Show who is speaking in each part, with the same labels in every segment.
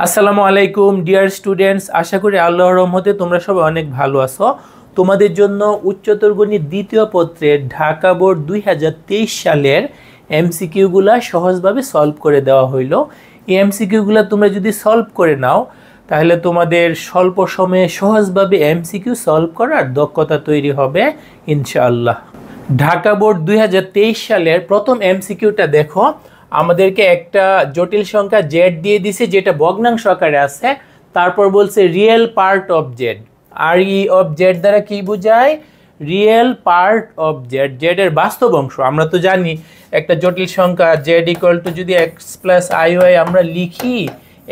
Speaker 1: আসসালামু আলাইকুম dear students, আশা করি আল্লাহর রহমতে তোমরা সবাই অনেক ভালো আছো। তোমাদের জন্য উচ্চতর গণিত দ্বিতীয় পত্রের ঢাকা বোর্ড 2023 সালের এমসিকিউগুলা সহজভাবে সলভ করে দেওয়া হইল। এই এমসিকিউগুলা তোমরা যদি সলভ করে নাও তাহলে তোমাদের স্বল্প সময়ে সহজভাবে এমসিকিউ সলভ করার দক্ষতা তৈরি হবে ইনশাআল্লাহ। ঢাকা বোর্ড 2023 সালের প্রথম এমসিকিউটা দেখো। আমাদেরকে একটা জটিল সংখ্যা জেড দিয়ে দিছে যেটা ভগ্নাংশ আকারে আছে, তারপর বলছে real part of Z. R E of Z দ্বারা কি বোঝায়? Real part of Z, Z এর বাস্তব অংশ। আমরা তো জানি একটা জটিল সংখ্যা জেড ইকুয়াল টু যদি এক্স প্লাস আই ওয়াই আমরা লিখি,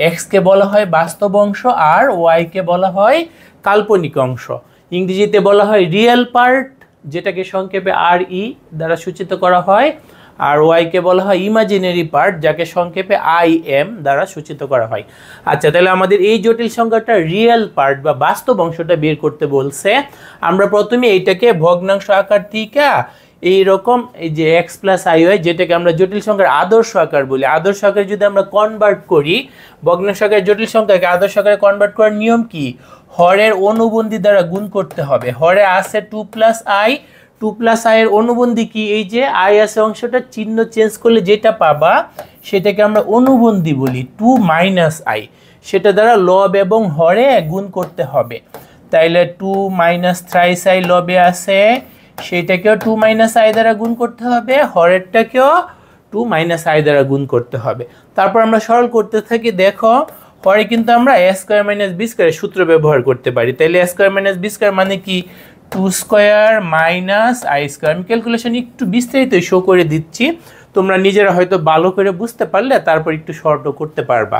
Speaker 1: এক্সকে বলা হয় বাস্তব অংশ আর ওয়াইকে বলা হয় কাল্পনিক অংশ। ইংরেজিতে বলা হয় রিয়েল পার্ট, যেটাকে সংক্ষেপে আর ই দ্বারা সূচিত করা হয়, আর ওয়াইকে বলা হয় ইমাজিনারি পার্ট, যাকে সংক্ষেপে আই এম দ্বারা সূচিত করা হয়। আচ্ছা, তাহলে আমাদের এই জটিল সংখ্যাটা রিয়েল পার্ট বা বাস্তব অংশটা বের করতে বলছে। আমরা প্রথমে এইটাকে ভগ্নাংশ আকার থেকে এইরকম এই যে এক্স প্লাস আই ওয়াই, যেটাকে আমরা জটিল সংখ্যার আদর্শ আকার বলি, আদর্শ আকারে যদি আমরা কনভার্ট করি, ভগ্নাংশ আকারে জটিল সংখ্যাকে আদর্শ আকারে কনভার্ট করার নিয়ম কি? হরের অনুবন্ধী দ্বারা গুণ করতে হবে। হরে আছে 2 প্লাস আই, 2 প্লাস আই এর অনুবন্ধী কি? এই যে আই আছে অংশটা চিহ্ন চেঞ্জ করলে যেটা পাবা সেটাকে আমরা অনুবন্ধী বলি 2 মাইনাস আই, সেটা দ্বারা লব এবং হরে গুণ করতে হবে। তাইলে 2 মাইনাস থ্রাইস আই লবে আছে, সেটাকেও 2 মাইনাস আই দ্বারা গুণ করতে হবে, হরেরটাকেও 2 মাইনাস আই দ্বারা গুণ করতে হবে। তারপর আমরা সরল করতে থাকি। দেখো হরে কিন্তু আমরা এ স্কোয়ার মাইনাস বি স্কোয়ারের সূত্র ব্যবহার করতে পারি। তাইলে এ স্কোয়ার মাইনাস বি স্কোয়ার মানে কি? 2 স্কোয়ার মাইনাস আই স্কোয়ার। আমি ক্যালকুলেশন একটু বিস্তারিত শো করে দিচ্ছি, তোমরা নিজেরা হয়তো ভালো করে বুঝতে পারলে তারপর একটু শর্টও করতে পারবা।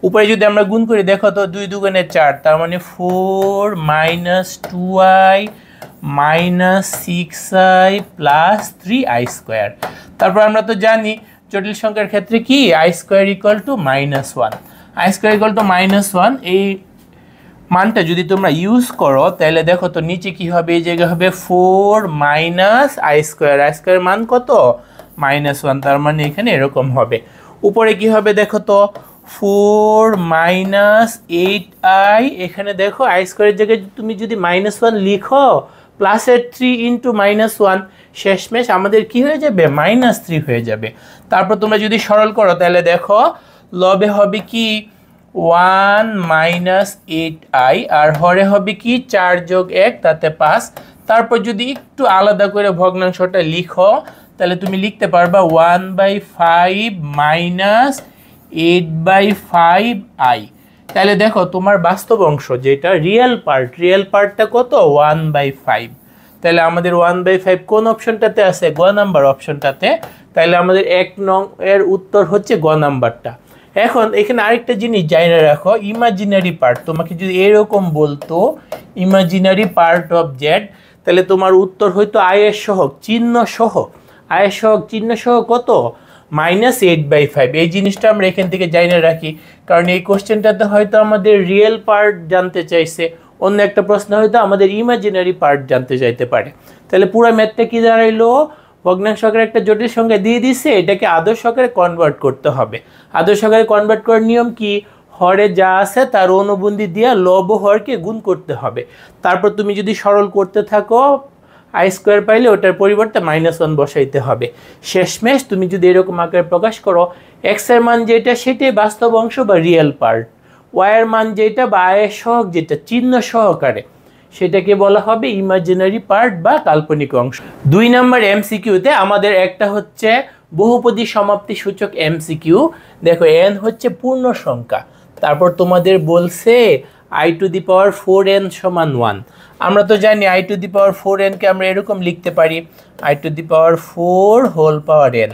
Speaker 1: উপরে যদি আমরা গুণ করি, দেখো তো 2 দুগুণে 4, তার মানে 4 minus 2i minus 6i plus 3i square. তারপর আমরা তো জানি জটিল সংখ্যার ক্ষেত্রে কি I square equal two minus 1, I square equal two minus 1। এই মানটা যদি তোমরা ইউজ করো তাহলে দেখো তো নিচে কি হবে? এই জায়গায় হবে 4 minus I square, I square মান কত? মাইনাস 1, তার মানে এখানে এরকম হবে। উপরে কি হবে দেখো তো? 4 মাইনাস 8i, এখানে দেখো আই স্কোয়ারের জায়গায় তুমি যদি মাইনাস 1 লিখো, প্লাসের 3 ইন্টু মাইনাস 1, শেষমেশ আমাদের কি হয়ে যাবে? মাইনাস 3 হয়ে যাবে। তারপর তোমরা যদি সরল করো তাহলে দেখো লবে হবে কি 1 মাইনাস 8i, আর হরে হবে কি 4 যোগ 1 তাতে 5। তারপর যদি একটু আলাদা করে ভগ্নাংশটা লিখো তাহলে তুমি লিখতে পারবা 1/5 মাইনাস 8/5i। তাহলে দেখো তোমার বাস্তব অংশ যেটা রিয়েল পার্ট, রিয়েল পার্টটা কত? 1/5। তাহলে আমাদের 1/5 কোন অপশনটাতে আছে? গ নাম্বার অপশনটাতে। তাহলে আমাদের 1 নং এর উত্তর হচ্ছে গ নাম্বারটা। এখন এখানে আরেকটা জিনিস জানিয়ে রাখো, ইমাজিনারি পার্ট। তোমাকে যদি এরকম বলতো ইমাজিনারি পার্ট অফ জেড, তাহলে তোমার উত্তর হয়তো আয়ের সহগ চিহ্ন সহ, আয়ের সহগ চিহ্ন সহ কত? মাইনাস 8/5। এই জিনিসটা আমরা এখান থেকে জানিয়ে রাখি, কারণ এই কোশ্চেনটাতে হয়তো আমাদের রিয়েল পার্ট জানতে চাইছে, অন্য একটা প্রশ্ন হয়তো আমাদের ইমাজিনারি পার্ট জানতে চাইতে পারে। তাহলে পুরো ম্যাথটা কি দাঁড়াইলো? ভগ্নাংশ আকারে একটা জটিল সংখ্যা দিয়ে দিছে, এটাকে আদর্শ আকারে কনভার্ট করতে হবে। আদর্শ আকারে কনভার্ট করার নিয়ম কি? হরে যা আছে তার অনুবন্ধী দিয়ে লব হরকে গুণ করতে হবে। তারপর তুমি যদি সরল করতে থাকো, আই স্কোয়ার পাইলে ওটার পরিবর্তে মাইনাস 1 বসাইতে হবে। শেষমেশ তুমি যদি এরকম আকারে প্রকাশ করো, এক্স এর মান যেটা সেটাই বাস্তব অংশ বা রিয়েল পার্ট, ওয়াই এর মান যেটা বা আয়ের সহগ যেটা চিহ্ন সহকারে, সেটাকে বলা হবে ইমাজিনারি পার্ট বা কাল্পনিক অংশ। 2 নম্বর এমসিকিউতে আমাদের একটা হচ্ছে বহুপদী সমাপ্তি সূচক এমসিকিউ। দেখো n হচ্ছে পূর্ণ সংখ্যা, তারপর তোমাদের বলছে i to the power 4n সমান 1। আমরা তো জানি i to the power 4n কে আমরা এরকম লিখতে পারি i to the power 4 whole power n।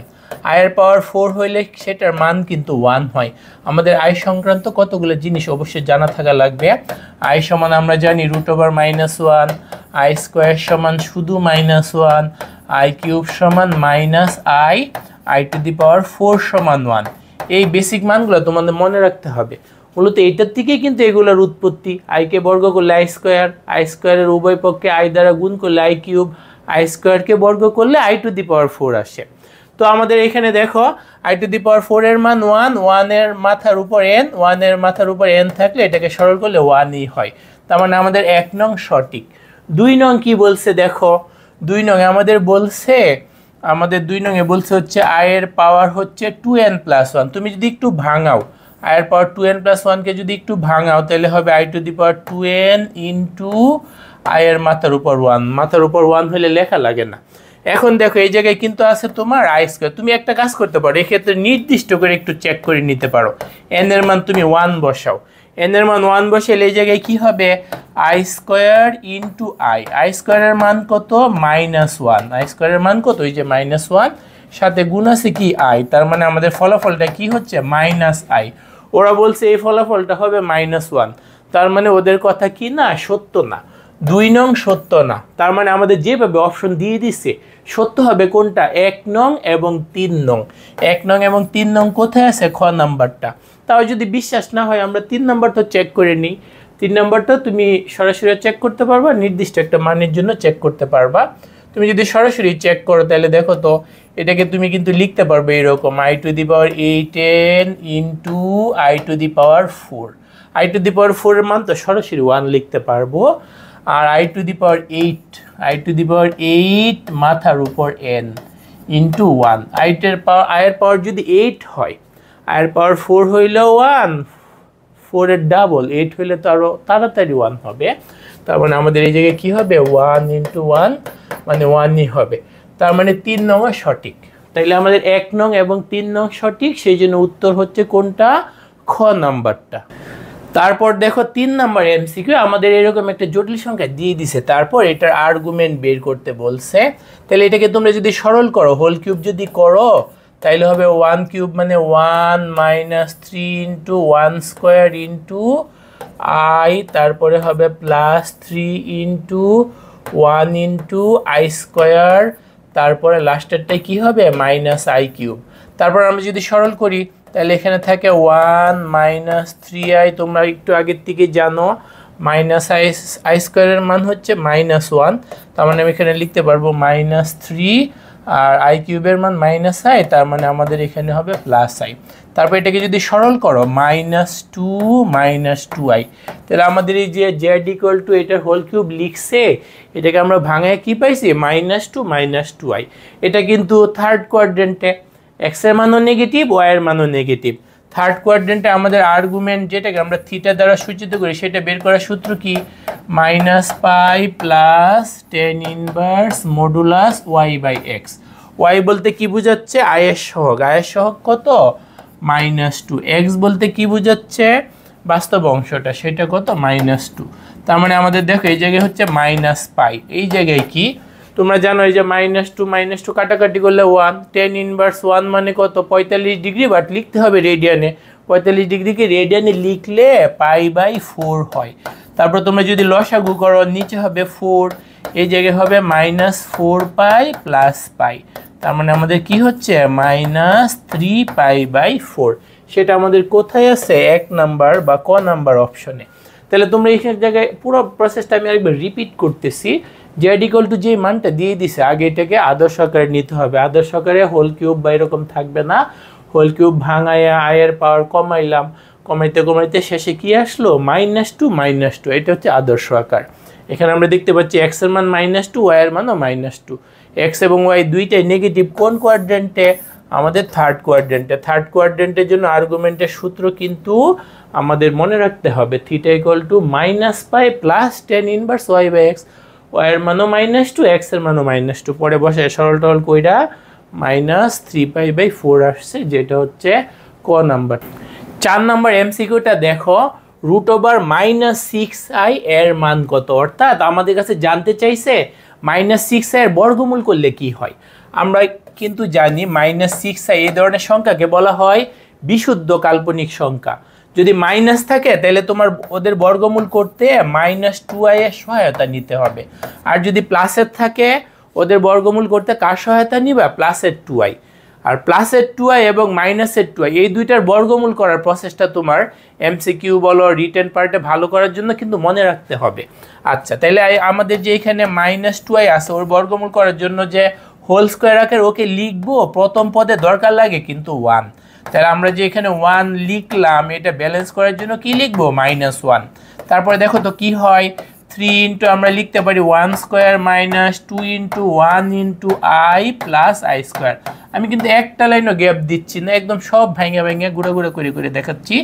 Speaker 1: i এর পাওয়ার 4 হইলে সেটার মান কিন্তু 1 হয়। আমাদের i সংক্রান্ত কতগুলো জিনিস অবশ্যই জানা থাকা লাগবে। i সমান আমরা জানি √-1, i স্কোয়ার সমান শুধু -1, i কিউব সমান -i টু দি পাওয়ার 4 সমান 1। এই বেসিক মানগুলো তোমাদের মনে রাখতে হবে। মূলত এইটার থেকেই কিন্তু এগুলোর উৎপত্তি। আইকে বর্গ করলে আই স্কোয়ার, আই স্কোয়ারের উভয় পক্ষে আই দ্বারা গুণ করলে আই কিউব, আই স্কোয়ারকে বর্গ করলে i টু দি পাওয়ার 4 আসে। তো আমাদের এখানে দেখো i⁴ এর মান 1, 1 এর মাথার উপর n, 1 এর মাথার উপর n থাকলে এটাকে সরল করলে 1ই হয়। তার মানে আমাদের 1 নং সঠিক। 2 নং কি বলছে দেখো, 2 নং আমাদের বলছে, আমাদের 2 নং এ বলছে হচ্ছে i এর পাওয়ার হচ্ছে 2n+1। তুমি যদি একটু ভাঙাও i এর পাওয়ার 2n+1 কে যদি একটু ভাঙাও তাহলে হবে i⁴ 2n i এর মাথার উপর 1, মাথার উপর 1 হলে লেখা লাগে না। এখন দেখো এই জায়গায় কিন্তু আছে তোমার i²। তুমি একটা কাজ করতে পারো, এক্ষেত্রে নির্দিষ্ট করে একটু চেক করে নিতে পারো। n এর মান তুমি 1 বসাও, n এর মান 1 বসালে এই জায়গায় কি হবে i² i² এর মান কত -1, i² এর মান কত ওই যে -1, সাথে গুণ আছে কি i, তার মানে আমাদের ফলাফলটা কি হচ্ছে -i। ওরা বলছে এই ফলাফলটা হবে -1, তার মানে ওদের কথা কি না, সত্য না। 2 নং সত্য না, তার মানে আমাদের যেভাবে অপশন দিয়ে দিচ্ছে সত্য হবে কোনটা, 1 নং এবং 3 নং। 1 নং এবং 3 নং কোথায় আছে, খ নাম্বারটা। তাও যদি বিশ্বাস না হয় আমরা 3 নাম্বার তো চেক করে নিই। 3 নাম্বারটা তুমি সরাসরি চেক করতে পারবা, নির্দিষ্ট একটা মানের জন্য চেক করতে পারবা। তুমি যদি সরাসরি চেক করো তাহলে দেখো তো এটাকে তুমি কিন্তু লিখতে পারবে এরকম i⁴ i⁴ এর মান তো সরাসরি 1 লিখতে পারবো। আর i⁴ মাথার উপর n ইন্টু 1, i এর পাওয়ার যদি 8 হয়, i এর পাওয়ার 4 হইলেও 1, 4 এর ডাবল 8 হইলে তো আরো তাড়াতাড়ি 1 হবে। তার মানে আমাদের এই জায়গায় কি হবে 1 × 1 মানে 1ই হবে। তার মানে 3 নং সঠিক। তাইলে আমাদের 1 নং এবং 3 নং সঠিক, সেই জন্য উত্তর হচ্ছে কোনটা, খ নাম্বারটা। তারপর দেখো 3 নাম্বার এমসিকিউ আমাদের এরকম একটা জটিল সংখ্যা দিয়ে দিছে, তারপর এটার আর্গুমেন্ট বের করতে বলছে। তাহলে এটাকে তোমরা যদি সরল করো, হোল কিউব যদি করো তাহলে হবে 1³ মানে 1 - 3 × 1² i, তারপরে হবে +3 × 1 × i², তারপরে লাস্টেরটাই কি হবে -i³। তারপর আমরা যদি সরল করি তাহলে এখানে থাকে 1 - 3i, তোমরা একটু আগের থেকে জানো -i² এর মান হচ্ছে -1, তার মানে আমি এখানে লিখতে পারবো -3, আর i³ এর মান -i, তার মানে আমাদের এখানে হবে +i। তারপর এটাকে যদি সরল করো -2 - 2i, তাহলে আমাদের এই যে z = এটার হোল কিউব লিখছে, এটাকে আমরা ভাঙায় কি পাইছি -2 - 2i। এটা কিন্তু থার্ড কোয়াড্রেন্টে, x এর মানও নেগেটিভ, y এর মানও নেগেটিভ। থার্ড কোয়াড্রেন্টে আমাদের আর্গুমেন্ট যেটাকে আমরা থিটা দ্বারা সূচিত করি সেটা বের করার সূত্র কি, -π + tan−1 মডুলাস y/x। y বলতে কি বোঝাচ্ছে, i এর সহগ কত -2, x বলতে কি বোঝাচ্ছে বাস্তব অংশটা, সেটা কত -2। তার মানে আমাদের দেখো এই জায়গায় হচ্ছে -π, এই জায়গায় কি তোমরা জানো এই যে -2 কাটাকাটি করলে 1, tan−1 1 মানে কত 45 ডিগ্রি, বাট লিখতে হবে রেডিয়ানে। 45 ডিগ্রিকে রেডিয়ানে লিখলে π/4 হয়। তারপর তোমরা যদি লসাগু করো নিচে হবে 4, এই জায়গায় হবে -4π + π, তার মানে আমাদের কি হচ্ছে -3π/4। সেটা আমাদের কোথায় আছে, 1 নাম্বার বা ক নাম্বার অপশনে। তাহলে তোমরা এই জায়গায় পুরো প্রসেসটা আমি আরেকবার রিপিট করতেছি। z = যে মানটা দিয়ে দিছে আগে এটাকে আদর্শ আকারে নিতে হবে। আদর্শ আকারে হোল কিউব বা এরকম থাকবে না, হোল কিউব ভাঙায়া i এর পাওয়ার কমাইলাম, কমাইতে শেষে কি আসলো -2 - 2, এটা হচ্ছে আদর্শ আকার। এখানে আমরা দেখতে পাচ্ছি x এর মান -2, y এর মানও -2। x এবং y দুইটাই নেগেটিভ কোন কোয়াড্রেন্টে, আমাদের থার্ড কোয়াড্রেন্টে। থার্ড কোয়াড্রেন্টের জন্য আর্গুমেন্টের সূত্র কিন্তু আমাদের মনে রাখতে হবে, θ = -π + tan−1 y/x, y এর মানও -2, x এর মানও -2। পরে বসে সরল টরল কইরা -3π/4 আসছে, যেটা হচ্ছে ক নাম্বার। 4 নাম্বার এমসিকিউটা দেখো, √−6i এর মান কত, অর্থাৎ আমাদের কাছে জানতে চাইছে -6i এর বর্গমূল করলে কি হয়। আমরা কিন্তু জানি -6i এই ধরনের সংখ্যাকে বলা হয় বিশুদ্ধ কাল্পনিক সংখ্যা। যদি মাইনাস থাকে তাহলে তোমার ওদের বর্গমূল করতে -2i এর সহায়তা নিতে হবে, আর যদি প্লাসের থাকে ওদের বর্গমূল করতে কার সহায়তা নিবা, +2i। আর +2i এবং -2i এই দুইটার বর্গমূল করার প্রসেসটা তোমার এমসিকিউ বলো রিটেন পার্টে ভালো করার জন্য কিন্তু মনে রাখতে হবে। আচ্ছা, তাহলে আমাদের যে এখানে -2i আছে ওর বর্গমূল করার জন্য যে হোল স্কোয়ার আকারে ওকে লিখবো, প্রথম পদে দরকার লাগে কিন্তু 1। তাহলে আমরা যে এখানে 1 লিখলাম, এটা ব্যালেন্স করার জন্য কি লিখবো, -1। তারপরে দেখো তো কি হয়, 3 ইন্টু আমরা লিখতে পারি 1 square minus 2 into 1 into I plus I square. আমি কিন্তু একটা লাইনও গ্যাপ দিচ্ছি না, একদম সব ভাঙে ভাঙে গুঁড়ো গুঁড়ো করে করে দেখাচ্ছি।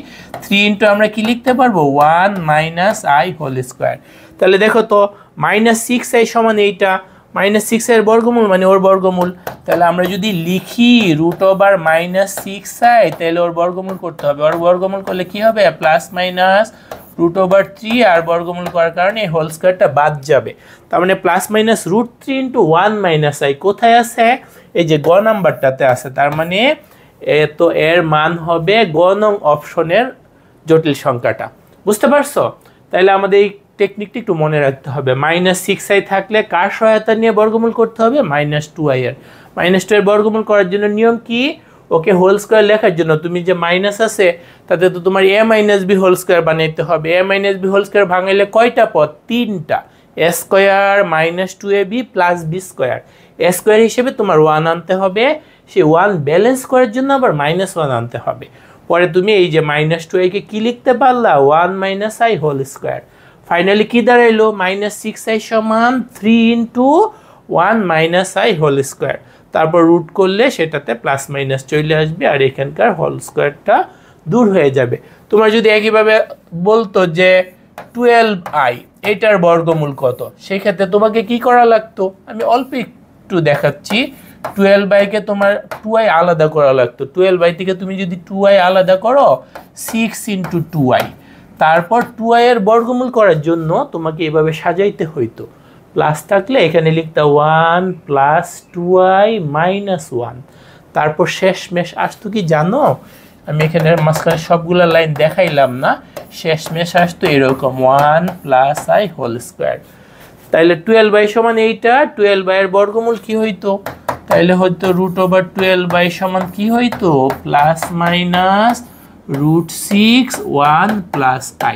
Speaker 1: 3 ইন্টু আমরা কি লিখতে পারবো, 1 মাইনাস আই হোল স্কোয়ার। তাহলে দেখো তো -6i সমান এইটা, -6 এর বর্গমূল মানে ওর বর্গমূল। তাহলে আমরা যদি লিখি √−6i, তাহলে ওর বর্গমূল করতে হবে। ওর বর্গমূল করলে কি হবে, প্লাস মাইনাস √3, আর বর্গমূল করার কারণে এই হোল স্কোয়ারটা বাদ যাবে। তার মানে +-√3 ইন্টু 1 - i কোথায় আছে, এই যে গ নাম্বারটাতে আছে। তার মানে তো এর মান হবে গ নং অপশনের জটিল সংখ্যাটা। বুঝতে পারছো? তাহলে আমাদের এই টেকনিকটি একটু মনে রাখতে হবে। -6i থাকলে কার সহায়তা নিয়ে বর্গমূল করতে হবে, -2i এর। -2 এর বর্গমূল করার জন্য নিয়ম কি, ওকে হোল স্কোয়ার লেখার জন্য তুমি যে মাইনাস আছে তাতে তো তোমার a-b হোল স্কোয়ার বানাইতে হবে। a-b হোল স্কোয়ার ভাঙাইলে কয়টা পদ, 3টা। a square -2ab plus b square, a square হিসেবে তোমার 1 আনতে হবে, সেই 1 ব্যালেন্স করার জন্য আবার -1 আনতে হবে। পরে তুমি এই যে -2i কে কি লিখতে পারলা, 1 - i হোল স্কোয়ার। ফাইনালি কি দাঁড়াইলো, -6i সমান 3 ইন্টু 1 - i হোল স্কোয়ার। তারপর রুট করলে সেটাতে প্লাস মাইনাস চলে আসবে, আর এখানকার হোল স্কোয়ারটা দূর হয়ে যাবে। তোমার যদি একইভাবে বলতো যে 12i এটার বর্গমূল কত, সেই ক্ষেত্রে তোমাকে কি করা লাগতো, আমি অল্প একটু দেখাচ্ছি। 12i কে তোমার 2i আলাদা করা লাগতো। 12i থেকে তুমি যদি 2i আলাদা করো, 6 ইন্টু 2i, তারপর 2i এর বর্গমূল করার জন্য তোমাকে এভাবে সাজাইতে হইতো। প্লাস থাকলে এখানে লিখতে 1 + 2i - 1। তারপর শেষমেশ আসতো কি জানো, আমি এখানে মাঝখানে সবগুলো লাইন দেখাইলাম না, শেষমেশ আসতো এরকম 1 + i হোল স্কোয়ার। তাইলে 12i সমান এইটা, 12i এর বর্গমূল কি হইতো, তাইলে হয়তো √12i সমান কি হইতো, ±√6 1 +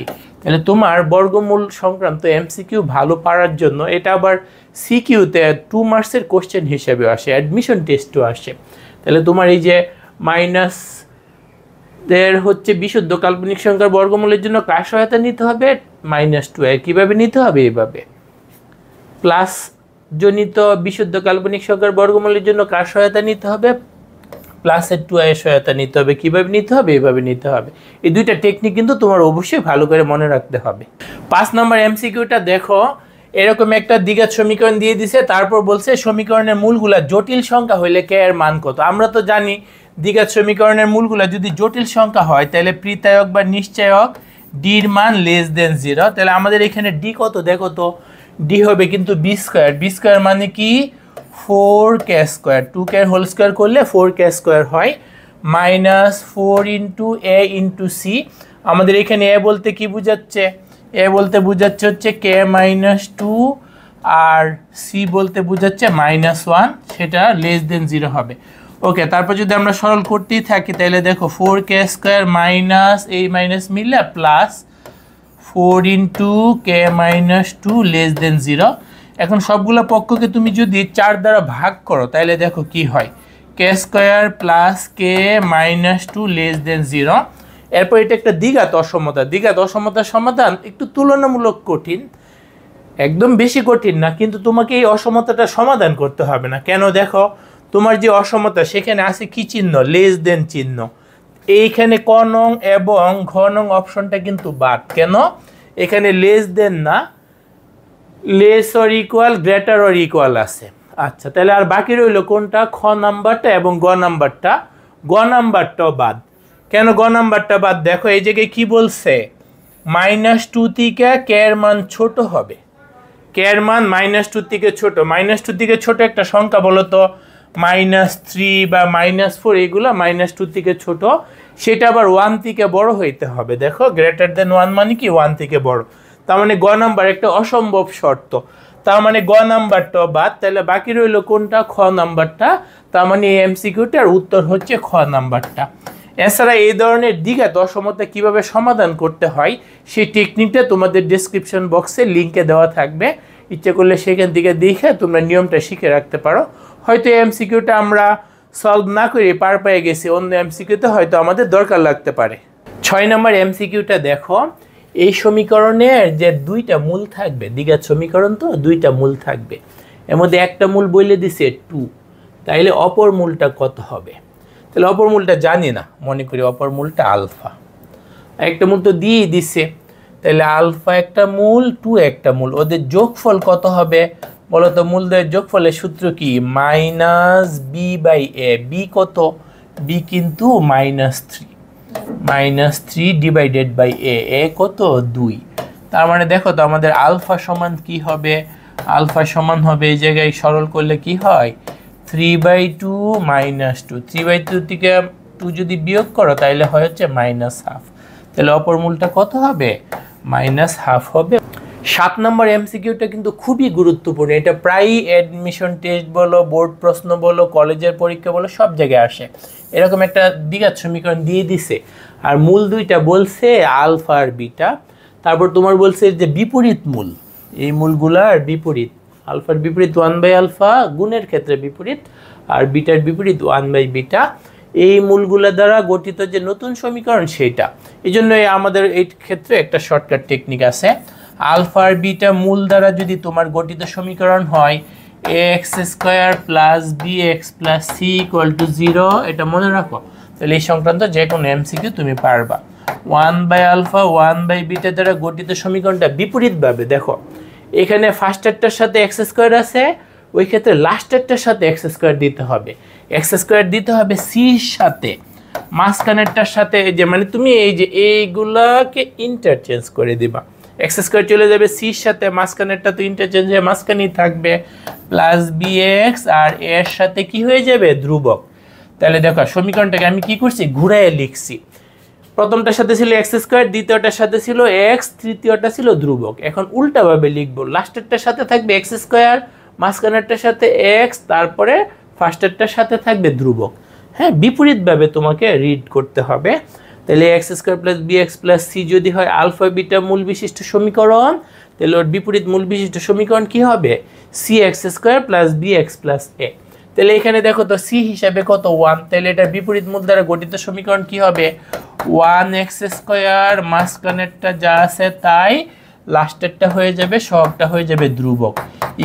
Speaker 1: i। তাহলে তোমার বর্গমূল সংক্রান্ত এমসিকিউ ভালো পারার জন্য, এটা আবার সিকিউতে 2 মার্কসের কোশ্চেন হিসেবে আসে, অ্যাডমিশন টেস্টও আসে। তাহলে তোমার এই যে মাইনাস এর হচ্ছে বিশুদ্ধ কাল্পনিক সংখ্যার বর্গমূলের জন্য কার সহায়তা নিতে হবে, -2i। কীভাবে নিতে হবে, এইভাবে। প্লাস জনিত বিশুদ্ধ কাল্পনিক সংখ্যার বর্গমূলের জন্য কার সহায়তা নিতে হবে, +2i এর সহায়তা নিতে হবে। কীভাবে নিতে হবে, এইভাবে নিতে হবে। এই দুইটা টেকনিক কিন্তু তোমার অবশ্যই ভালো করে মনে রাখতে হবে। 5 নম্বর এমসিকিউটা দেখো, এরকম একটা দ্বিঘাত সমীকরণ দিয়ে দিছে, তারপর বলছে সমীকরণের মূলগুলা জটিল সংখ্যা হইলে কে এর মান কত। আমরা তো জানি দ্বিঘাত সমীকরণের মূলগুলা যদি জটিল সংখ্যা হয়, তাহলে প্রিতায়ক বা নিশ্চয়ক ডির মান <0। তাহলে আমাদের এখানে ডি কত দেখো তো, ডি হবে কিন্তু b স্কোয়ার। b স্কোয়ার মানে কি, 4k square. 2k whole square করলে 4k স্কোয়ার হয়, -4 ইন্টু a ইন্টু সি। আমাদের এখানে এ বলতে কি বুঝাচ্ছে, এ বলতে বুঝাচ্ছে হচ্ছে k - 2, আর সি বলতে বুঝাচ্ছে -1, সেটা <0 হবে। ওকে, তারপর যদি আমরা সরল করতেই থাকি, তাহলে দেখো 4k স্কোয়ার মাইনাস এই মাইনাস মিললে প্লাস 4 ইন্টু k - 2 <0। এখন সবগুলো পক্ষকে তুমি যদি 4 দ্বারা ভাগ করো, তাহলে দেখো কি হয়, k স্কোয়ার প্লাস k - 2 <0। এরপর এটা একটা দ্বিঘাত অসমতা। দ্বিঘাত অসমতার সমাধান একটু তুলনামূলক কঠিন, একদম বেশি কঠিন না, কিন্তু তোমাকে এই অসমতাটা সমাধান করতে হবে না। কেন, দেখো তোমার যে অসমতা সেখানে আছে কি চিহ্ন, <= চিহ্ন। এইখানে ক নং এবং ঘ নং অপশনটা কিন্তু বাদ। কেন, এখানে <= না, less or equal, greater or equal আছে। আচ্ছা, তাহলে আর বাকি রইল কোনটা, খ নাম্বারটা এবং গ নাম্বারটা। গ নাম্বারটাও বাদ। কেন গ নাম্বারটা বাদ, দেখো এই জায়গায় কি বলছে, -2 থেকে কে এর মান ছোট হবে। কে এর মান -2 থেকে ছোট। -2 থেকে ছোট একটা সংখ্যা বলো তো, -3 বা -4, এগুলো -2 থেকে ছোট, সেটা আবার 1 থেকে বড় হইতে হবে। দেখো >1 মানে কি 1 থেকে বড়। তার মানে গ নাম্বার একটা অসম্ভব শর্ত, তার মানে গ নাম্বারটা বাদ। তাহলে বাকি রইল কোনটা, খ নাম্বারটা। তার মানে এই এমসিকিউটার উত্তর হচ্ছে খ নাম্বারটা। এছাড়া এই ধরনের দ্বিঘাত অসমতা কিভাবে সমাধান করতে হয়, সেই টেকনিকটা তোমাদের ডেসক্রিপশন বক্সে লিঙ্কে দেওয়া থাকবে, ইচ্ছে করলে সেখান থেকে দেখে তোমরা নিয়মটা শিখে রাখতে পারো। হয়তো এমসিকিউটা আমরা সলভ না করে পার পেয়ে গেছি, অন্য এমসিকিউতে হয়তো আমাদের দরকার লাগতে পারে। 6 নম্বর এমসিকিউটা দেখো, এই সমীকরণের যে দুইটা মূল থাকবে, দ্বিঘাত সমীকরণ তো দুইটা মূল থাকবে, এর মধ্যে একটা মূল বলে দিছে 2, তাইলে অপর মূলটা কত হবে? তাহলে অপর মূলটা জানি না, মনে করি অপর মূলটা আলফা। একটা মূল তো দিয়েই দিছে, তাহলে আলফা একটা মূল, 2 একটা মূল, ওদের যোগফল কত হবে বলো তো? মূলদের যোগফলের সূত্র কি? Minus B by A. B কত? বি কিন্তু -3 ডিভাইডেড বাই এ। এ কত? 2। তার মানে দেখো তো আমাদের আলফা সমান কি হবে? আলফা সমান হবে, এই জায়গায় সরল করলে কি হয়? 3/2 -2। 3/2 থেকে 2 যদি বিয়োগ করো তাহলে হয় হচ্ছে -1/2। তাহলে অপর মূলটা কত হবে? -1/2 হবে। 7 নম্বর এমসিকিউটা কিন্তু খুবই গুরুত্বপূর্ণ। এটা প্রায়ই অ্যাডমিশন টেস্ট বলো, বোর্ড প্রশ্ন বলো, কলেজের পরীক্ষা বলো, সব জায়গায় আসে। এরকম একটা দ্বিঘাত সমীকরণ দিয়ে দিছে, আর মূল দুইটা বলছে আলফা আর বিটা, তারপর তোমার বলছে যে বিপরীত মূল, এই মূলগুলার বিপরীত, আলফার বিপরীত 1/α গুণের ক্ষেত্রে বিপরীত, আর বিটার বিপরীত 1/β, এই মূলগুলা দ্বারা গঠিত যে নতুন সমীকরণ সেটা। এই জন্য আমাদের এই ক্ষেত্রে একটা শর্টকাট টেকনিক আছে। আলফা আর বিটা মূল দ্বারা যদি তোমার গঠিত সমীকরণ হয় ax² + bx + c = 0, এটা মনে রাখো, তাহলে এই সংক্রান্ত যে কোনো এমসিকিউ তুমি পারবা। 1/α 1/β দ্বারা গঠিত সমীকরণটা বিপরীতভাবে দেখো, এখানে ফার্স্টেরটার সাথে x² আছে, ওই ক্ষেত্রে লাস্টেরটার সাথে x² দিতে হবে। x² দিতে হবে সির সাথে, মাঝখানেরটার সাথে, যে মানে তুমি এই যে এইগুলাকে ইন্টারচেঞ্জ করে দিবা। x² চলে যাবে সির সাথে, মাঝখানেরটা তো ইন্টারচেঞ্জ হয়ে মাঝখানেই থাকবে, প্লাস bx, আর এর সাথে কি হয়ে যাবে? ধ্রুবক। তাহলে দেখো সমীকরণটাকে আমি কি করছি? ঘুরাইয়ে লিখছি। প্রথমটার সাথে ছিল x², দ্বিতীয়টার সাথে ছিল x, তৃতীয়টা ছিল ধ্রুবক। এখন উল্টাভাবে লিখবো, লাস্টেরটার সাথে থাকবে x², মাঝখানেরটার সাথে x, তারপরে ফার্স্টেরটার সাথে থাকবে ধ্রুবক। হ্যাঁ, বিপরীতভাবে তোমাকে রিড করতে হবে। তাহলে x² + bx + c যদি হয় আলফা বিটা মূল বিশিষ্ট সমীকরণ, তাহলে ওর বিপরীত মূল বিশিষ্ট সমীকরণ কি হবে? cx² + bx + a। তাহলে এখানে দেখো তো c হিসাবে কত? 1, তাহলে এটার বিপরীত মূল দ্বারা গঠিত সমীকরণ কি হবে? 1x², মাঝখানেরটা যা আছে তাই, লাস্টেরটা হয়ে যাবে, সবটা হয়ে যাবে ধ্রুবক, =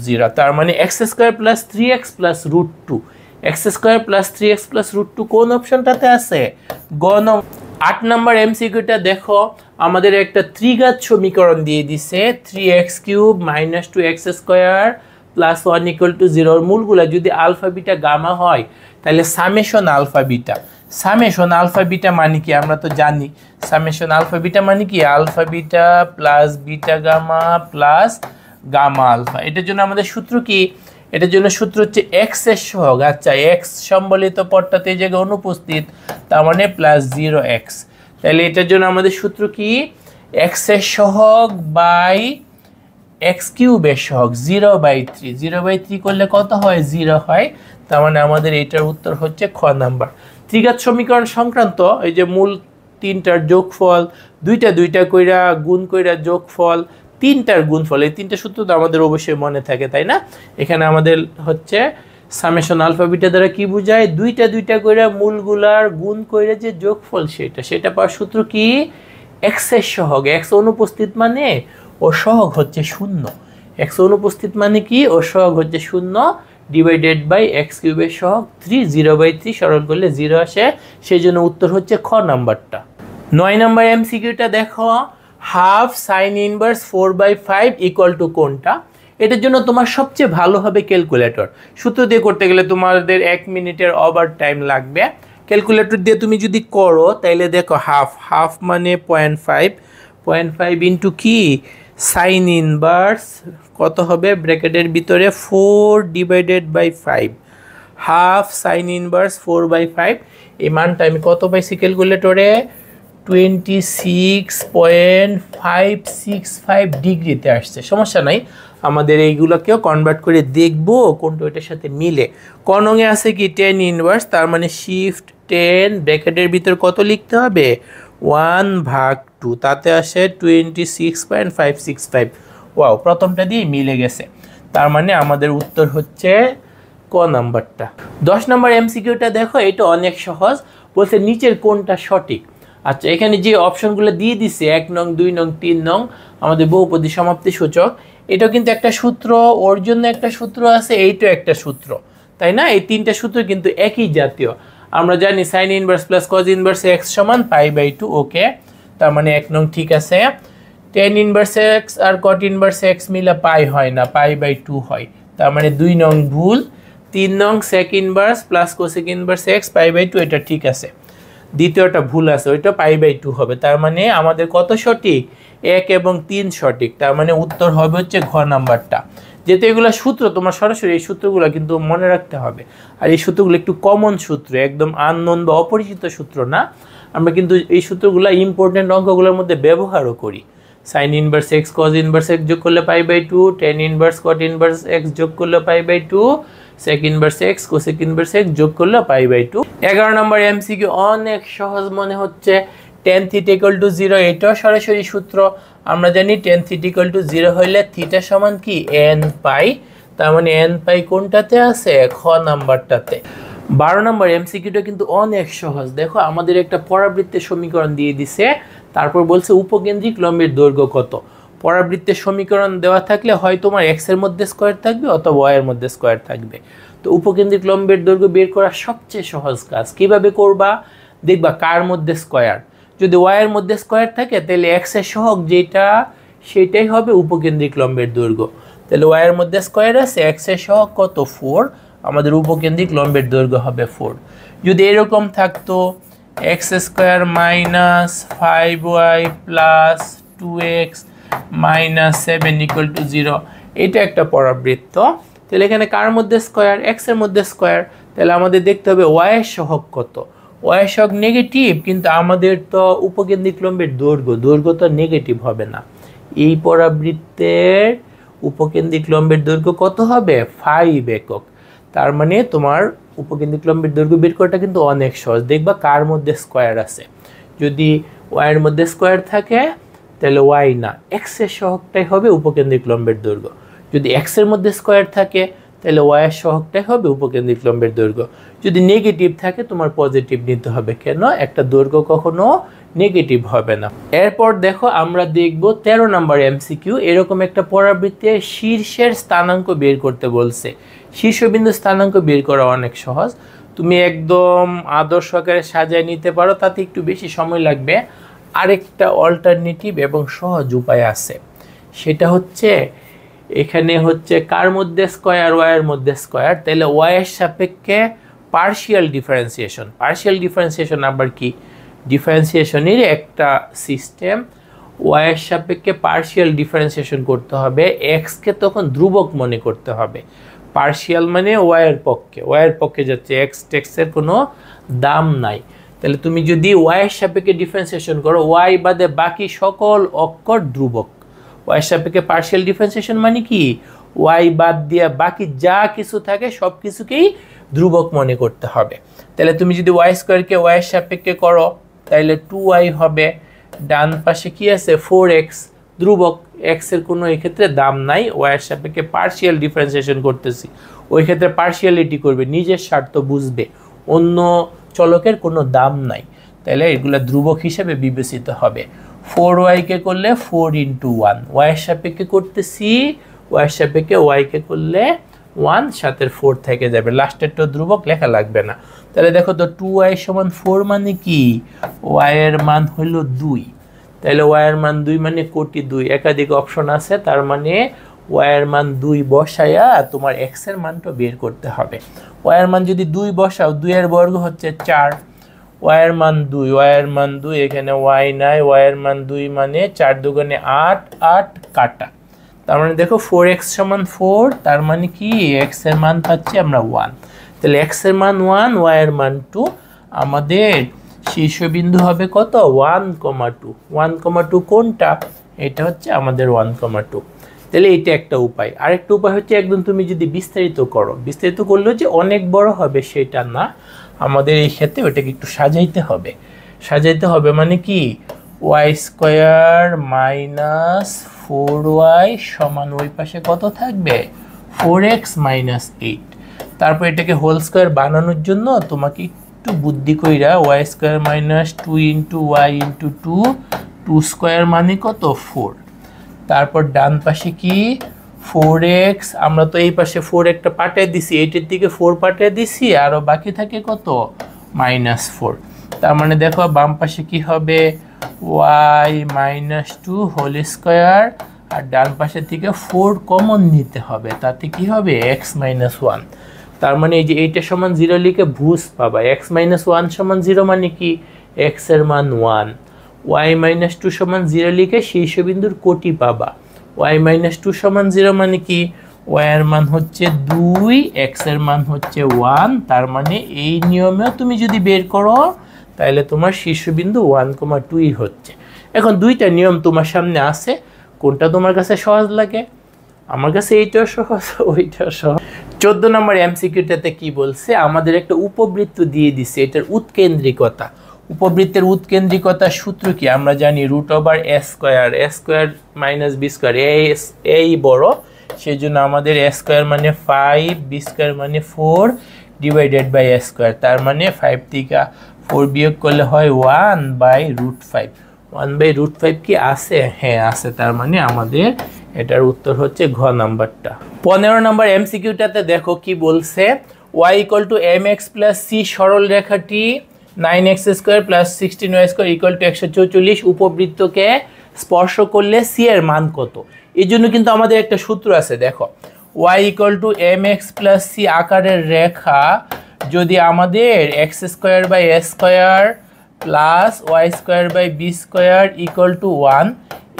Speaker 1: 0। তার মানে x² + 3x + √2, x² + 3x + √2 কোন অপশনটাতে আছে? গ নং। 8 নম্বর এমসিকিউটা দেখো, আমাদের একটা ত্রিঘাত সমীকরণ দিয়ে দিছে, 3x³ - 2x² + 1 = 0। মূলগুলা যদি আলফা বিটা গামা হয়, তাহলে summation alpha beta. Summation alpha beta মানে কি? আমরা তো জানি সামেশন আলফা বিটা মানে কি? Alpha beta plus beta gamma plus gamma alpha. এটার জন্য আমাদের সূত্র কি? এটার জন্য সূত্র হচ্ছে এক্স এর সহগ। আচ্ছা, এক্স সম্বলিত পদটাতে এই জায়গায় অনুপস্থিত, তার মানে +0x। তাহলে এটার জন্য আমাদের সূত্র কি? এক্স এর সহগ বাই x³ এর সহগ, 0/3। 0/3 করলে কত হয়? 0 হয়। তার মানে আমাদের এটার উত্তর হচ্ছে খ নাম্বার। ত্রিঘাত সমীকরণ সংক্রান্ত এই যে মূল তিনটার যোগফল, দুইটা কইরা গুণ কইরা যোগফল, তিনটার গুণফল, এই তিনটা সূত্র তো আমাদের অবশ্যই মনে থাকে, তাই না? এখানে আমাদের হচ্ছে সামেশন আলফা বিটা দ্বারা কি বোঝায়? দুইটা কইরা মূলগুলার গুণ কইরা যে যোগফল সেটা পাওয়ার সূত্র কি? এক্স এর সহগ। এক্স অনুপস্থিত মানে ওর সহগ হচ্ছে 0। এক্স অনুপস্থিত মানে কি? ওর সহগ হচ্ছে 0 ডিভাইডেড বাই x³ এর সহগ 3, 0/3 সরল করলে 0 আসে, সেই জন্য উত্তর হচ্ছে খ নাম্বারটা। 9 নম্বর এমসিকিউটা দেখো, হাফ সাইন ইনভার্স 4/5 = কোনটা? এটার জন্য তোমার সবচেয়ে ভালো হবে ক্যালকুলেটর। সূত্র দিয়ে করতে গেলে তোমাদের 1 মিনিটের ওভার টাইম লাগবে। ক্যালকুলেটর দিয়ে তুমি যদি করো তাইলে দেখো হাফ মানে 0.5 ইন্টু কি? সাইন ইনভার্স কত হবে? ব্র্যাকেটের ভিতরে 4 divided by 5, half sine inverse 4/5। এই মানটা আমি কত পাইছি ক্যালকুলেটরে? 26.565 ডিগ্রিতে আসছে। সমস্যা নাই, আমাদের এইগুলোকেও কনভার্ট করে দেখবো কোনটা ওইটার সাথে মিলে। কনঙে আছে কি? 10 ইনভার্স, তার মানে শিফট 10, ব্র্যাকেটের ভিতর কত লিখতে হবে? 1/2, তাতে আসে 26.565। ওয়াও, প্রথমটা দিয়ে মিলে গেছে। তার মানে আমাদের উত্তর হচ্ছে ক নাম্বারটা। 10 নম্বর এমসিকিউটা দেখো, এটা অনেক সহজ। বলছে নিচের কোনটা সঠিক। আচ্ছা, এখানে যে অপশনগুলো দিয়ে দিছে 1 নং 2 নং 3 নং আমাদের বহুপদী সমাপ্তি সূচক, এটাও কিন্তু একটা সূত্র, ওর জন্য একটা সূত্র আছে, এইটাও একটা সূত্র, তাই না? এই তিনটা সূত্র কিন্তু একই জাতীয়। আমরা জানি sign inverse plus cos inverse x সমান π/2। ওকে, তার মানে 1 নং ঠিক আছে। টেন ইনভার্স এক্স আর কট ইনভার্স এক্স মিলে পাই হয় না, π/2 হয়, তার মানে 2 নং ভুল। 3 নং sec inverse plus cosec inverse X π/2, এটা ঠিক আছে। দ্বিতীয়টা ভুল আছে, ওইটা π/2 হবে। তার মানে আমাদের কত সঠিক? 1 এবং 3 সঠিক। তার মানে উত্তর হবে হচ্ছে ঘ নাম্বারটা। যেহেতু এগুলো সূত্র, তোমার সরাসরি এই সূত্রগুলো কিন্তু মনে রাখতে হবে। আর এই সূত্রগুলো একটু কমন সূত্র, একদম আননোন বা অপরিচিত সূত্র না। আমরা কিন্তু এই সূত্রগুলো ইম্পর্টেন্ট অঙ্কগুলোর মধ্যে ব্যবহারও করি। Sine inverse X cos inverse X যোগ করলে π/2, tan inverse cot inverse X যোগ করলে π/2, sec inverse X cosec inverse X যোগ করলে π/2। 11 নম্বর এমসিকিউ অনেক সহজ মনে হচ্ছে। tan θ = 0, এটাও সরাসরি সূত্র। আমরা জানি tan θ = 0 হইলে থিটা সমান কি nπ। তার মানে nπ কোনটাতে আছে? খ নাম্বারটাতে। 12 নম্বর এমসিকিউটা কিন্তু অনেক সহজ। দেখো, আমাদের একটা পরাবৃত্তের সমীকরণ দিয়ে দিছে, তারপর বলছে উপকেন্দ্রিক লম্বের দৈর্ঘ্য কত। পরাবৃত্তের সমীকরণ দেওয়া থাকলে হয় তোমার এক্স এর মধ্যে স্কয়ার থাকবে অথবা ওয়াই এর মধ্যে স্কয়ার থাকবে। তো উপকেন্দ্রিক লম্বের দৈর্ঘ্য বের করা সবচেয়ে সহজ কাজ। কিভাবে করবা? দেখবা কার মধ্যে স্কয়ার। যদি ওয়াই এর মধ্যে স্কয়ার থাকে তাহলে এক্স এর সহগ যেটা সেটাই হবে উপকেন্দ্রিক লম্বের দৈর্ঘ্য। তাহলে ওয়াই এর মধ্যে স্কয়ার আছে, এক্স এর সহগ কত? 4। আমাদের উপকেন্দ্রিক লম্বের দৈর্ঘ্য হবে 4। যদি এরকম থাকতো x square minus 5y plus 2x minus 7 = 0, এটা একটা পরাবৃত্ত। তাহলে এখানে কার মধ্যে স্কয়ার? এক্স এর মধ্যে স্কয়ার। তাহলে আমাদের দেখতে হবে ওয়াই এর সহগ কত। ওয়াই এর সহগ নেগেটিভ, কিন্তু আমাদের তো উপকেন্দ্রিক লম্বের দৈর্ঘ্য তো নেগেটিভ হবে না। এই পরাবৃত্তের উপকেন্দ্রিক লম্বের দৈর্ঘ্য কত হবে? 5 একক। তার মানে তোমার উপকেন্দ্রিক লম্বের দৈর্ঘ্য বের করাটা কিন্তু অনেক সহজ। দেখবা কার মধ্যে স্কয়ার আছে। যদি ওয়াই এর মধ্যে স্কয়ার থাকে তাহলে ওয়াই না, এক্স এর সহগটাই হবে উপকেন্দ্রিক লম্বের দৈর্ঘ্য। যদি এক্স এর মধ্যে স্কয়ার থাকে তাহলে ওয়াই এর সহগটাই হবে উপকেন্দ্রিক লম্বের দৈর্ঘ্য। যদি নেগেটিভ থাকে তোমার পজিটিভ নিতে হবে। কেন? একটা দৈর্ঘ্য কখনো নেগেটিভ হবে না। এরপর দেখো, আমরা দেখব 13 নম্বর এমসিকিউ। এরকম একটা পরাবৃত্তের শীর্ষের স্থানাঙ্ক বের করতে বলছে। শীর্ষবিন্দু স্থানাঙ্ক বের করা অনেক সহজ। তুমি একদম আদর্শ আকারে সাজিয়ে নিতে পারো, তাতে একটু বেশি সময় লাগবে। আরেকটা অল্টারনেটিভ এবং সহজ উপায় আছে, সেটা হচ্ছে এখানে হচ্ছে কার মধ্যে স্কয়ার? ওয়াই এর মধ্যে স্কয়ার। তাহলে ওয়াই এর সাপেক্ষে পার্শিয়াল ডিফারেন্সিয়েশন। পার্শিয়াল ডিফারেন্সিয়েশন আবার কি? ডিফারেন্সিয়েশনের একটা সিস্টেম। ওয়াই এর সাপেক্ষে পার্শিয়াল ডিফারেন্সিয়েশন করতে হবে, এক্সকে তখন ধ্রুবক মনে করতে হবে। পার্শিয়াল মানে ওয়াই এর পক্ষে যাচ্ছে, এক্স টেক্সের কোনো দাম নাই। তাহলে তুমি যদি ওয়াই এর সাপেক্ষে ডিফারেন্সিয়েশন করো, ওয়াই বাদে বাকি সকল অক্ষর ধ্রুবক। ওয়াই এর সাপেক্ষে পার্শিয়াল ডিফারেন্সিয়েশন মানে কি? ওয়াই বাদ দিয়ে বাকি যা কিছু থাকে সব কিছুকেই ধ্রুবক মনে করতে হবে। তাহলে তুমি যদি ওয়াই স্কয়ারকে ওয়াই এর সাপেক্ষে করো তাহলে 2y হবে। ডান পাশে কি আছে? 4x, ধ্রুবক, এক্স এর কোনো এক্ষেত্রে দাম নাই। ওয়াই এর সাপেক্ষে পার্শিয়াল ডিফারেন্সিয়েশন করতেছি, ওই ক্ষেত্রে পার্শিয়ালিটি করবে, নিজের স্বার্থ বুঝবে, অন্য চলকের কোনো দাম নাই। তাহলে এগুলো ধ্রুবক হিসেবে বিবেচিত হবে। 4y কে করলে 4 × 1, ওয়াই এর সাপেক্ষে করতেছি, ওয়াই এর সাপেক্ষে y কে করলে 1, সাথের 4 থেকে যাবে, লাস্টেরটা ধ্রুবক, লেখা লাগবে না। তাহলে দেখো তো 2y = 4 মানে কি? y এর মান হলো 2। তাহলে y এর মান 2 মানে কোটি 2, একাধিক অপশন আছে। তার মানে y এর মান 2 বসায়া তোমার x এর মানটা বের করতে হবে। y এর মান যদি 2 বসাও, 2 এর বর্গ হচ্ছে 4, y এর মান 2, y এর মান 2, এখানে y নাই, y এর মান 2 মানে 4 × 2 = 8, 8 কাটা। তার মানে দেখো 4x = 4, তার মানে কি x এর মান পাচ্ছি আমরা 1। তাহলে x এর মান 1, y এর মান 2। আমাদের শীর্ষবিন্দু হবে কত? 1,2। 1,2 কোনটা? এটা হচ্ছে আমাদের 1,2। তাহলে এটা একটা উপায়। আরেকটা উপায় হচ্ছে একদম তুমি যদি বিস্তারিত করো, বিস্তারিত করলেও যে অনেক বড় হবে সেটা না, আমাদের এই ক্ষেত্রে ওটাকে একটু সাজাইতে হবে। সাজাইতে হবে মানে কি? y² - 4y সমান ওই পাশে কত থাকবে? 4x - 8। তারপর এটাকে হোল স্কোয়ার বানানোর জন্য তোমাকে একটু বুদ্ধি কইরা Y square minus 2 into Y into 2 square মানে কত 4। তারপর ডান পাশে কি 4x, আমরা তো এই পাশে 4 একটা পাঠিয়ে দিছি, এইটার দিকে 4 পাঠিয়ে দিছি, আরও বাকি থাকে কত -4। তার মানে দেখো বাম পাশে কি হবে y - 2 হোল স্কোয়ার, আর ডান পাশের থেকে 4 কমন নিতে হবে, তাতে কি হবে x - 1। তার মানে এই যে এইটা সমান 0 লিখে ভুজ পাবা, x - 1 সমান 0 মানে কি x এর মান 1, y - 2 সমান 0 লিখে শীর্ষবিন্দুর কোটি পাবা, y - 2 সমান 0 মানে কি y এর মান হচ্ছে 2, x এর মান হচ্ছে 1। তার মানে এই নিয়মেও তুমি যদি বের করো তাহলে তোমার শীর্ষবিন্দু 1,2 হচ্ছে। এখন দুইটা নিয়ম তোমার সামনে আছে, কোনটা তোমার কাছে সহজ লাগে? আমার কাছে এইটাও সহজ, ওইটাও সহজ। 14 নম্বর এমসিকিউটাতে কি বলছে, আমাদের একটা উপবৃত্ত দিয়ে দিছে, এটার উৎকেন্দ্রিকতা। উপবৃত্তের উৎকেন্দ্রিকতার সূত্র কি আমরা জানি, √a square, a square minus b square, এই বড়, সেই জন্য আমাদের a স্কয়ার মানে 5, b স্কয়ার মানে 4 ডিভাইডেড বাই a স্কয়ার। তার মানে 5 থেকে 4 বিয়োগ করলে হয় 1/√5। 1/√5 কি আছে? হ্যাঁ আছে। তার মানে আমাদের এটার উত্তর হচ্ছে ঘ নাম্বারটা। 15 নম্বর এমসিকিউটাতে দেখো কি বলছে, y = mx + c সরল রেখাটি 9x² + 16y² = 144 উপবৃত্তকে স্পর্শ করলে c এর মান কত? এই জন্য কিন্তু আমাদের একটা সূত্র আছে, দেখো y = mx + c আকারের রেখা যদি আমাদের x² / a² + y² / b² = 1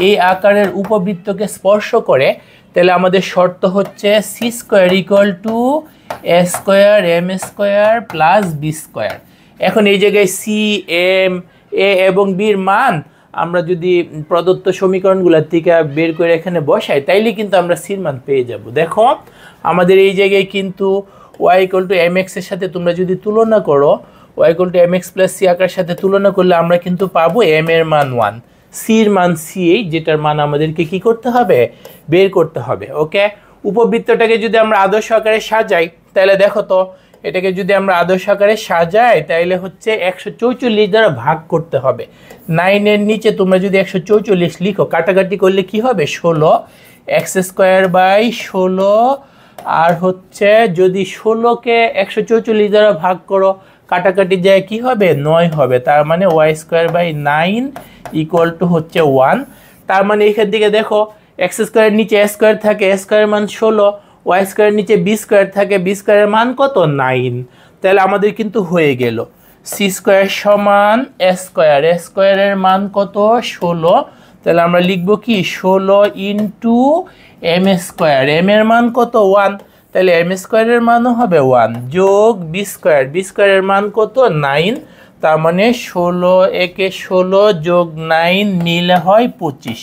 Speaker 1: এই আকারের উপবৃত্তকে স্পর্শ করে, তাহলে আমাদের শর্ত হচ্ছে c² = a² m² + b²। এখন এই জায়গায় c, m, a এবং b এর মান আমরা যদি প্রদত্ত সমীকরণগুলোর থেকে বের করে এখানে বসাই, তাইলে কিন্তু আমরা c এর মান পেয়ে যাব। দেখো আমাদের এই জায়গায় কিন্তু y = mx এর সাথে তোমরা যদি তুলনা করো, y = mx + c আকারের সাথে তুলনা করলে আমরা কিন্তু পাবো m এর মান 1, c এর মান c8, যেটার মান আমাদেরকে কি করতে হবে? বের করতে হবে। ওকে, উপবৃত্তটাকে যদি আমরা আদর্শ আকারে সাজাই, তাহলে দেখো তো এটাকে যদি আমরা আদর্শ আকারে সাজাই তাহলে হচ্ছে 144 দ্বারা ভাগ করতে হবে। 9 এর নিচে তোমরা যদি 144 লিখো, কাটাকাটি করলে কি হবে 16, x² / 16, আর হচ্ছে যদি 16কে 144 দ্বারা ভাগ করো, কাটাকাটি যায় কি হবে 9 হবে। তার মানে y² / 9 = হচ্ছে 1। তার মানে এখান থেকে দেখো x² এর নিচে a² থাকে, a² এর মান 16, y² এর নিচে b² থাকে, b² এর মান কত 9। তাহলে আমাদের কিন্তু হয়ে গেল c² = a², a² এর মান কত 16। তাহলে আমরা লিখব কি 16 * m², m এর মান কত 1, তাহলে m² এর মানও হবে 1 যোগ b², b² এর মান কত 9। তার মানে 16 × 16 যোগ 9 মিলে হয় 25,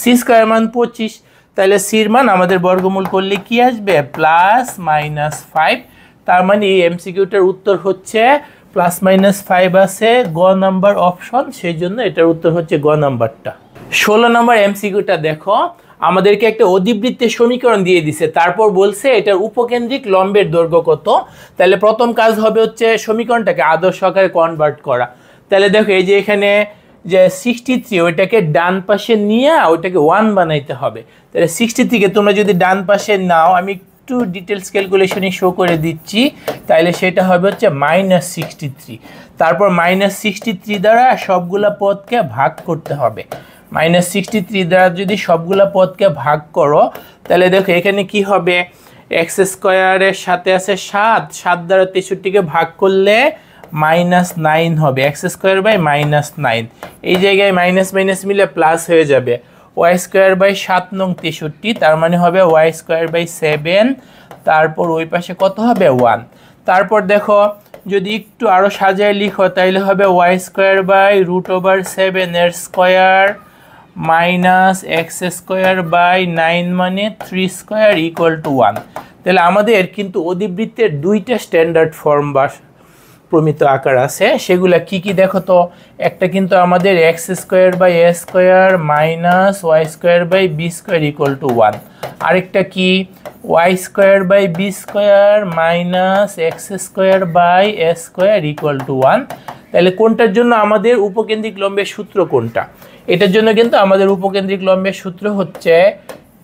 Speaker 1: c² এর মান 25। তাহলে c এর মান আমাদের বর্গমূল করলে কি আসবে +-5। তার মানে এই এমসিকিউটার উত্তর হচ্ছে +-5 আছে, গ নাম্বার অপশন, সেই জন্য এটার উত্তর হচ্ছে গ নাম্বারটা। 16 নম্বর এমসিকিউটা দেখো, আমাদেরকে একটা অধিবৃত্তের সমীকরণ দিয়ে দিছে, তারপর বলছে এটার উপকেন্দ্রিক লম্বের দৈর্ঘ্য কত। তাহলে প্রথম কাজ হবে হচ্ছে সমীকরণটাকে আদর্শ আকারে কনভার্ট করা। তাহলে দেখো এই যে এখানে যে 63, ওইটাকে ডান পাশে নিয়ে ওইটাকে 1 বানাইতে হবে। তাহলে 63কে তোমরা যদি ডান পাশে নাও, আমি একটু ডিটেলস ক্যালকুলেশনে শো করে দিচ্ছি, তাহলে সেটা হবে হচ্ছে -63। তারপর -63 দ্বারা সবগুলা পদকে ভাগ করতে হবে। -63 দ্বারা যদি সবগুলা পদকে ভাগ করো, তাহলে দেখো এখানে কি হবে, x² এর সাথে আছে 7, 7 দ্বারা 63কে ভাগ করলে -9 হবে, x² / -9। এই জায়গায় মাইনাস মাইনাস মিলে প্লাস হয়ে যাবে, y² / 7 নং 63, তার মানে হবে y² / 7। তারপর ওই পাশে কত হবে 1। তারপর দেখো যদি একটু আরো সাজায় লিখো, তাইলে হবে y² / √7 এর স্কয়ার মাইনাস x² / 9 মানে 3² = 1। তাহলে আমাদের কিন্তু অধিবৃত্তের দুইটা স্ট্যান্ডার্ড ফর্ম বা প্রমিত আকার আছে সেগুলা কি কি দেখো তো। একটা কিন্তু আমাদের X square by A square minus Y square by B square equal to 1। আরেকটা কি Y square by B square minus X square by A square equal to 1। তাহলে কোনটার জন্য আমাদের উপকেন্দ্রিক লম্বের সূত্র কোনটা? এটার জন্য কিন্তু আমাদের উপকেন্দ্রিক লম্বের সূত্র হচ্ছে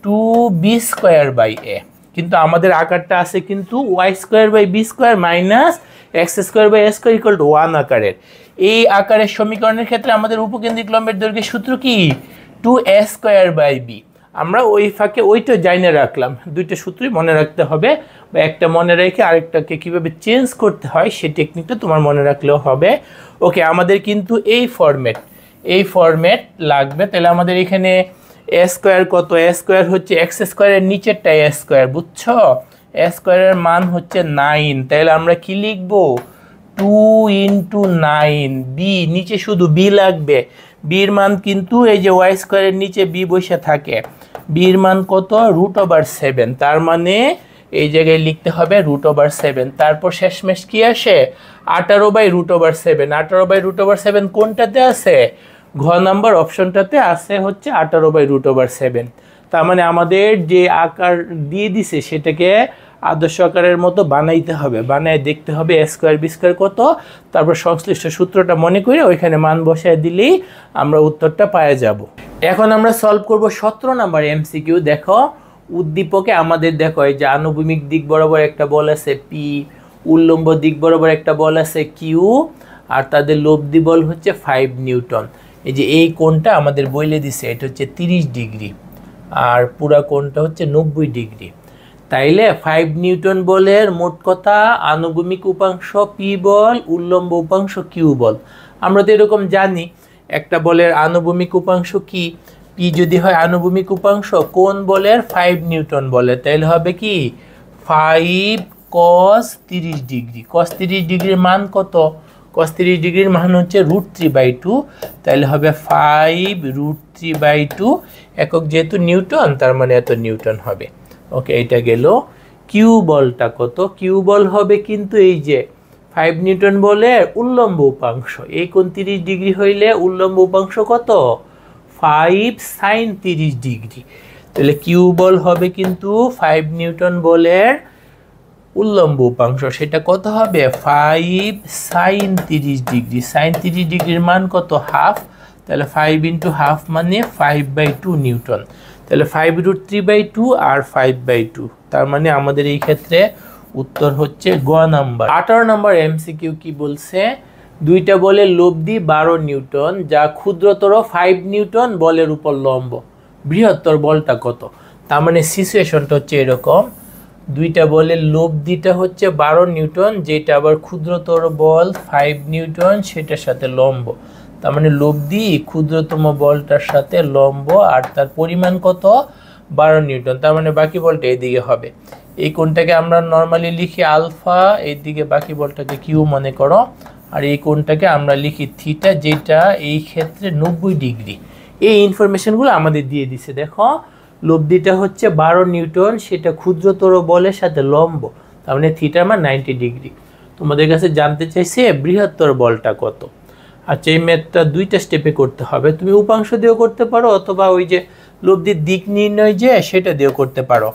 Speaker 1: 2b স্কোয়ার বাই এ, কিন্তু আমাদের আকারটা আছে কিন্তু Y square by B square minus X square by A square equal to 1 আকারের। এই আকারের সমীকরণের ক্ষেত্রে আমাদের উপকেন্দ্রিক লম্বের দৈর্ঘ্যের সূত্র কি 2a স্কোয়ার বাই বি। আমরা ওই ফাঁকে ওইটা জানিয়ে রাখলাম, দুইটা সূত্রই মনে রাখতে হবে, বা একটা মনে রেখে আরেকটাকে কীভাবে চেঞ্জ করতে হয় সেই টেকনিকটা তোমার মনে রাখলেও হবে। ওকে, আমাদের কিন্তু এই ফরম্যাট লাগবে। তাহলে আমাদের এখানে এ স্কোয়ার কত? এ স্কোয়ার হচ্ছে এক্স স্কোয়ারের নিচেরটা এ স্কোয়ার, বুঝছো? এ স্কোয়ারের মান হচ্ছে 9। তাহলে আমরা কি লিখবো 2 ইন্টু 9, বি নিচে শুধু বি লাগবে। বির মান কিন্তু এই যে ওয়াই স্কোয়ারের নিচে বি বসে থাকে, বির মান কত √7। তার মানে এই জায়গায় লিখতে হবে √7। তারপর শেষমেশ কি আসে 18/√7। 18/√7 কোনটাতে আছে? ঘ নাম্বার অপশনটাতে আছে হচ্ছে 18/√7। তার মানে আমাদের যে আকার দিয়ে দিছে সেটাকে আদর্শ আকারের মতো বানাইতে হবে, বানায় দেখতে হবে এ স্কোয়ার বি স্কোয়ার কত, তারপর সংশ্লিষ্ট সূত্রটা মনে করে ওইখানে মান বসায় দিলেই আমরা উত্তরটা পাওয়া যাব। এখন আমরা সলভ করব 17 নাম্বার এমসিকিউ। দেখো উদ্দীপকে আমাদের দেখো এই যে আনুভূমিক দিক বরাবর একটা বল আছে পি, উল্লম্ব দিক বরাবর একটা বল আছে কিউ, আর তাদের লব্ধি বল হচ্ছে 5 নিউটন। এই যে এই কোণটা আমাদের বইলে দিছে এটা হচ্ছে 30 ডিগ্রি, আর পুরা কোণটা হচ্ছে 90 ডিগ্রি। তাইলে 5 নিউটন বলের মোট কথা আনুভূমিক উপাংশ পি বল, উল্লম্ব উপাংশ কিউ বল। আমরা তো এরকম জানি একটা বলের আনুভূমিক উপাংশ কি, পি যদি হয় আনুভূমিক উপাংশ কোন বলের 5 নিউটন বলে, তাইলে হবে কি 5 cos 30 ডিগ্রি। cos 30 ডিগ্রির মান কত? cos 30 ডিগ্রির মান হচ্ছে √3/2, তাহলে হবে 5 √3/2। একক যেহেতু নিউটন তার মানে এত নিউটন হবে। ওকে, এটা গেল। কিউ বলটা কত? কিউ বল হবে কিন্তু এই যে 5 নিউটন বলের উল্লম্ব উপাংশ, এই কোণ 30 ডিগ্রি হইলে উল্লম্ব উপাংশ কত 5 sin 30 ডিগ্রি। তাহলে কিউ বল হবে কিন্তু 5 নিউটন বলের উল্লম্ব উপাংশ, সেটা কত হবে 5 sin 30 ডিগ্রি। sin 30 ডিগ্রির মান কত হাফ, তাহলে 5 ইন্টু হাফ মানে 5/2 নিউটন। তাহলে 5 √3/2 আর 5/2, তার মানে আমাদের এই ক্ষেত্রে উত্তর হচ্ছে গ নাম্বার। 18 নম্বর এমসিকিউ কি বলছে? দুইটা বলের লব্ধি 12 নিউটন যা ক্ষুদ্রতর 5 নিউটন বলের উপর লম্ব, বৃহত্তর বলটা কত? তার মানে সিচুয়েশনটা হচ্ছে এরকম, দুইটা বলের লব্ধিটা হচ্ছে 12 নিউটন, যেটা আবার ক্ষুদ্রতর বল 5 নিউটন সেটার সাথে লম্ব। তার মানে লব্ধি ক্ষুদ্রতম বলটার সাথে লম্ব, আর তার পরিমাণ কত 12 নিউটন। তার মানে বাকি বলটা এইদিকে হবে। এই কোণটাকে আমরা নর্মালি লিখি আলফা, এইদিকে বাকি বলটাকে কিউ মনে করো, আর এই কোণটাকে আমরা লিখি থিটা, যেটা এই ক্ষেত্রে 90 ডিগ্রি। এই ইনফরমেশনগুলো আমাদের দিয়ে দিছে। দেখো লব্ধিটা হচ্ছে 12 নিউটন, সেটা ক্ষুদ্রতর বলের সাথে লম্ব, তার মানে থিটার মান 90 ডিগ্রি। তোমাদের কাছে জানতে চাইছে বৃহত্তর বলটা কত। আচ্ছা, এই ম্যাথটা দুইটা স্টেপে করতে হবে, তুমি উপাংশ দিয়েও করতে পারো অথবা ওই যে লব্ধির দিক নির্ণয় যে সেটা দিয়েও করতে পারো।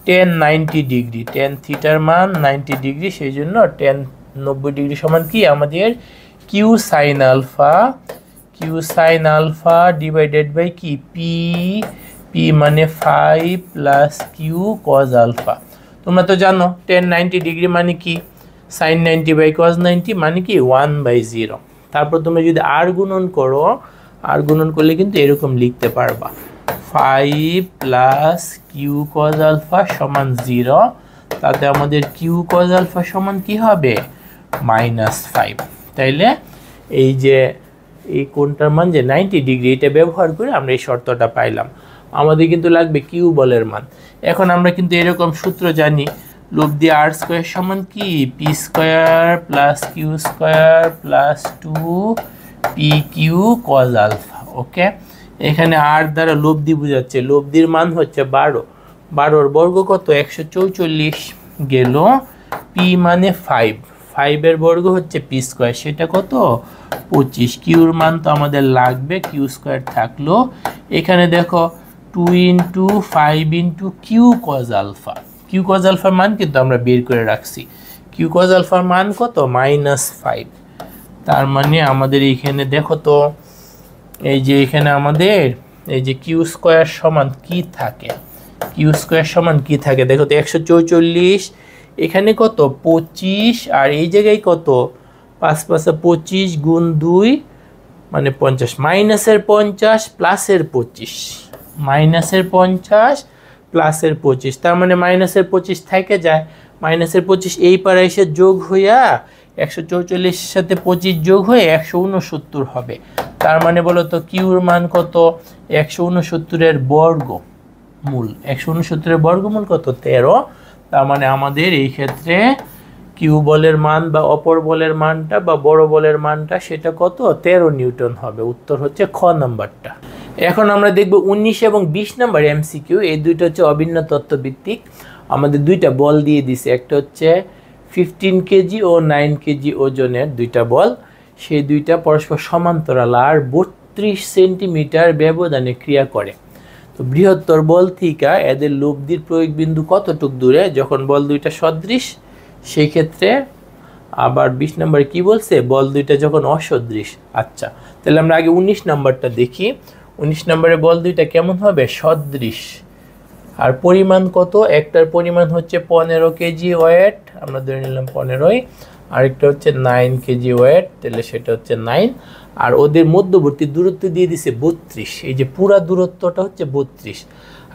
Speaker 1: tan 90 ডিগ্রি, tan থিটার মান 90 ডিগ্রি, সেই জন্য tan 90 ডিগ্রি সমান কি আমাদের Q sine alpha divided by কি পি মানে 5 প্লাস কিউ কজ আলফা। তোমরা তো জানো tan 90 ডিগ্রি মানে কি sin 90 বাই cos 90 মানে কি 1/0। তারপর তুমি যদি আর গুণন করো, আর গুণন করলে কিন্তু এরকম লিখতে পারবা 5 প্লাস কিউ কজ আলফা সমান 0, তাতে আমাদের কিউ কজ আলফা সমান কি হবে -5। তাইলে এই যে এই কোণটার মান যে 90 ডিগ্রি, এটা ব্যবহার করে আমরা এই শর্তটা পাইলাম। আমাদের কিন্তু লাগবে কিউ বলের মান। এখন আমরা কিন্তু এরকম সূত্র জানি, লব্ধি আর স্কোয়ার সমান কি P square plus Q square plus 2 P Q cos alpha. Okay, এখানে আর দ্বারা লব্ধি বোঝাচ্ছে, লব্ধির মান হচ্ছে 12, 12 বর্গ কত 144 গেল, পি মানে 5 5 এর বর্গ হচ্ছে পি স্কয়ার, সেটা কত 25। কিউর মান তো আমাদের লাগবে, কিউ স্কয়ার থাকলো। এখানে দেখো 2 × 5 × Q cos alpha, Q cos আলফার মান কিন্তু আমরা বের করে রাখছি। কিউ কজ আলফার মান কত -5। তার মানে আমাদের এইখানে দেখো তো, এই যে এখানে আমাদের এই যে কিউ স্কয়ার সমান কি থাকে, কিউ স্কয়ার সমান কি থাকে দেখো তো 144, এখানে কত 25, আর এই জায়গায় কত 5 × 5 = 25 গুণ 2 মানে 50, মাইনাসের 50 প্লাসের 25, মাইনাসের 50 প্লাসের 25, তার মানে মাইনাসের 25 থেকে যায়, মাইনাসের 25 এই পারে এসে যোগ হইয়া 144 সাথে 25 যোগ হয়ে 169 হবে। তার মানে বলো তো কিউর মান কত 169 এর বর্গমূল, 169 এর বর্গমূল কত 13। তার মানে আমাদের এই ক্ষেত্রে কিউ বলের মান বা অপর বলের মানটা বা বড় বলের মানটা সেটা কত 13 নিউটন হবে। উত্তর হচ্ছে খ নাম্বারটা। এখন আমরা দেখব 19 এবং 20 নাম্বার এমসিকিউ। এই দুইটা হচ্ছে অভিন্ন তত্ত্ব ভিত্তিক। আমাদের দুইটা বল দিয়ে দিছে, একটা হচ্ছে 15 কেজি ও 9 কেজি ওজনের দুইটা বল, সেই দুইটা পরস্পর সমান্তরাল আর 32 সেন্টিমিটার ব্যবধানে ক্রিয়া করে। তো বৃহত্তর বল থেকে এদের লব্ধির প্রয়োগ বিন্দু কতটুক দূরে যখন বল দুইটা সদৃশ, সেই ক্ষেত্রে আবার 20 নম্বরে কি বলছে বল দুইটা যখন অসদৃশ। আচ্ছা, তাহলে আমরা আগে 19 নাম্বারটা দেখি। 19 নম্বরে বল দুইটা কেমন হবে সদৃশ, আর পরিমাণ কত, একটার পরিমাণ হচ্ছে 15 কেজি ওয়েট, আমরা ধরে নিলাম 15ই, আরেকটা হচ্ছে 9 কেজি ওয়েট, তাহলে সেটা হচ্ছে 9, আর ওদের মধ্যবর্তী দূরত্ব দিয়ে দিছে 32, এই যে পুরা দূরত্বটা হচ্ছে 32,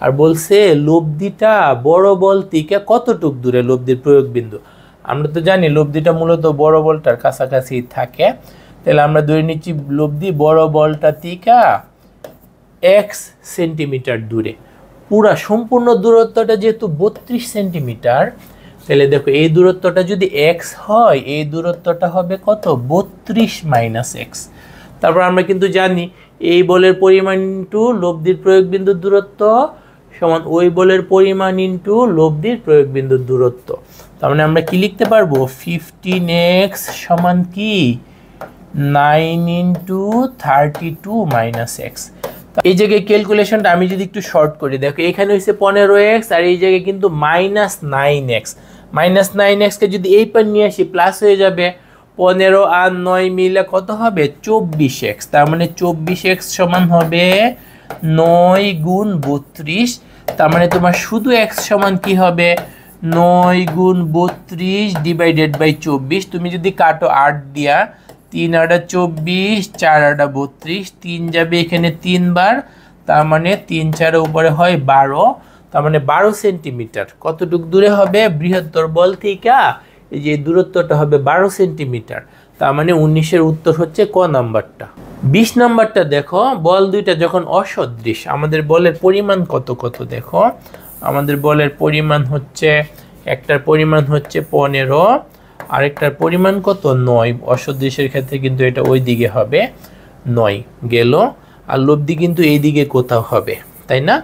Speaker 1: আর বলছে লব্ধিটা বড় বল থেকে কতটুক দূরে লব্ধির প্রয়োগ বিন্দু। আমরা তো জানি লব্ধিটা মূলত বড় বলটার কাছাকাছি থাকে, তাহলে আমরা ধরে নিচ্ছি লব্ধি বড় বলটা থেকে x সেন্টিমিটার দূরে। পুরা সম্পূর্ণ দূরত্বটা যেহেতু 32 সেন্টিমিটার, তাহলে দেখো এই দূরত্বটা যদি x হয়, এই দূরত্বটা হবে কত 32 - x। তারপর আমরা কিন্তু জানি এই বলের পরিমাণ ইন্টু লব্ধির প্রয়োগ বিন্দুর দূরত্ব সমান ওই বলের পরিমাণ ইন্টু লব্ধির প্রয়োগ বিন্দুর দূরত্ব। তার মানে আমরা কি লিখতে পারবো 15x সমান কি 9 × 32 - x। এই জায়গায় ক্যালকুলেশনটা আমি যদি একটু শর্ট করি, দেখো এখানে হচ্ছে 15x আর এই জায়গায় কিন্তু -9x, -9x কে যদি এই পার নিয়ে আসি প্লাস হয়ে যাবে, 15 আর 9 মিলে কত হবে 24x। তার মানে 24x সমান হবে 9 × 32। তার মানে তোমার শুধু x সমান কি হবে 9 × 32 / 24। তুমি যদি কাটো 8 দিয়া, 3 × 8 = 24, 4 × 8 = 32, 3 যাবে এখানে 3 বার, তার মানে 3 4 উপরে হয় 12, তার মানে 12 সেন্টিমিটার কতটুক দূরে হবে বৃহত্তর বল থেকে, এই যে দূরত্বটা হবে 12 সেন্টিমিটার। তার মানে 19 এর উত্তর হচ্ছে ক নাম্বারটা। 20 নাম্বারটা দেখো, বল দুইটা যখন অসদৃশ আমাদের বলের পরিমাণ কত কত দেখো। আমাদের বলের পরিমাণ হচ্ছে, একটার পরিমাণ হচ্ছে 15, আরেকটার পরিমাণ কত 9, অসদৃশের ক্ষেত্রে কিন্তু এটা ওই দিকে হবে 9 গেল, আর লব্ধি কিন্তু এই দিকে কোথাও হবে, তাই না?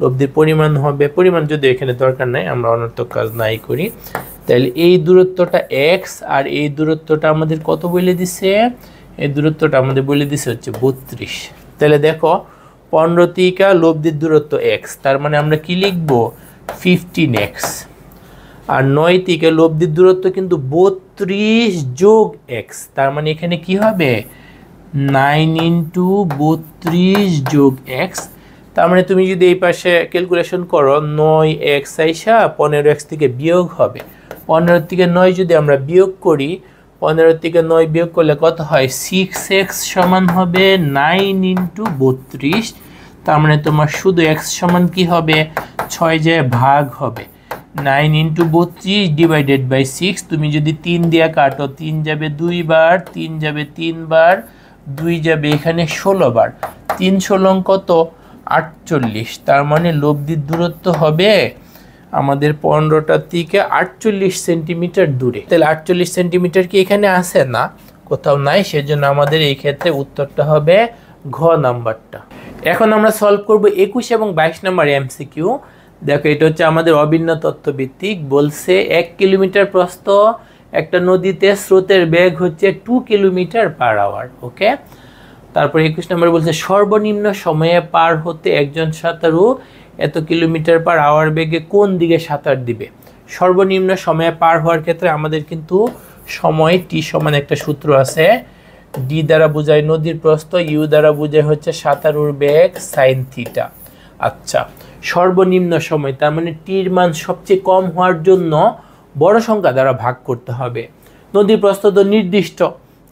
Speaker 1: লব্ধির পরিমাণ হবে, পরিমাণ যদি এখানে দরকার নাই, আমরা অনর্থক কাজ নাই করি। তাহলে এই দূরত্বটা x আর এই দূরত্বটা আমাদের কত বলে দিছে, এই দূরত্বটা আমাদের বলে দিছে হচ্ছে 32। তাহলে দেখো 15 থেকে লব্ধির দূরত্ব x, তার মানে আমরা কি লিখব 15x, আর 9 থেকে লব্ধির দূরত্ব কিন্তু 32 + x, তার মানে এখানে কি হবে 9 × 32 + x। তার মানে তুমি যদি এই পাশে ক্যালকুলেশন করো 9x আইসা 15x থেকে বিয়োগ হবে, 15 থেকে 9 যদি আমরা বিয়োগ করি, 15 থেকে 9 বিয়োগ করলে কত হয় 6x সমান হবে 9 × 32। তার মানে তোমার শুধু x সমান কি হবে 6 যায় ভাগ হবে, 9 × 32 / 6। তুমি যদি 3 দিয়ে কাটো, 3 যাবে 2 বার, 3 যাবে 3 বার, 2 যাবে এখানে 16 বার, 3 16 কত 48। তার মানে লব্ধির দূরত্ব হবে আমাদের 15টা থেকে 48 সেন্টিমিটার দূরে। তাহলে 48 সেন্টিমিটার কি এখানে আছে না, কোথাও নাই, সেজন্য আমাদের এই ক্ষেত্রে উত্তরটা হবে ঘ নাম্বারটা। এখন আমরা সলভ করব 21 এবং 22 নম্বর এমসিকিউ। দেখো এটা হচ্ছে আমাদের অভিন্ন তত্ত্ব ভিত্তিক। বলছে 1 কিলোমিটার প্রস্থ একটা নদীতে স্রোতের বেগ হচ্ছে 2 কিলোমিটার/আওয়ার। ওকে, তারপর 21 নম্বর বলছে সর্বনিম্ন সময়ে পার হতে একজন সাঁতারু এত কিলোমিটার/আওয়ার বেগে কোন দিকে সাঁতার দিবে। সর্বনিম্ন সময়ে পার হওয়ার ক্ষেত্রে আমাদের কিন্তু সময় টি সমান একটা সূত্র আছে। ডি দ্বারা বোঝায় নদীর প্রস্থ, ইউ দ্বারা বোঝায় হচ্ছে সাঁতারুর বেগ সাইন থিটা। আচ্ছা, সর্বনিম্ন সময় তার মানে টির মান সবচেয়ে কম হওয়ার জন্য বড় সংখ্যা দ্বারা ভাগ করতে হবে। নদীর প্রস্থ তো নির্দিষ্ট,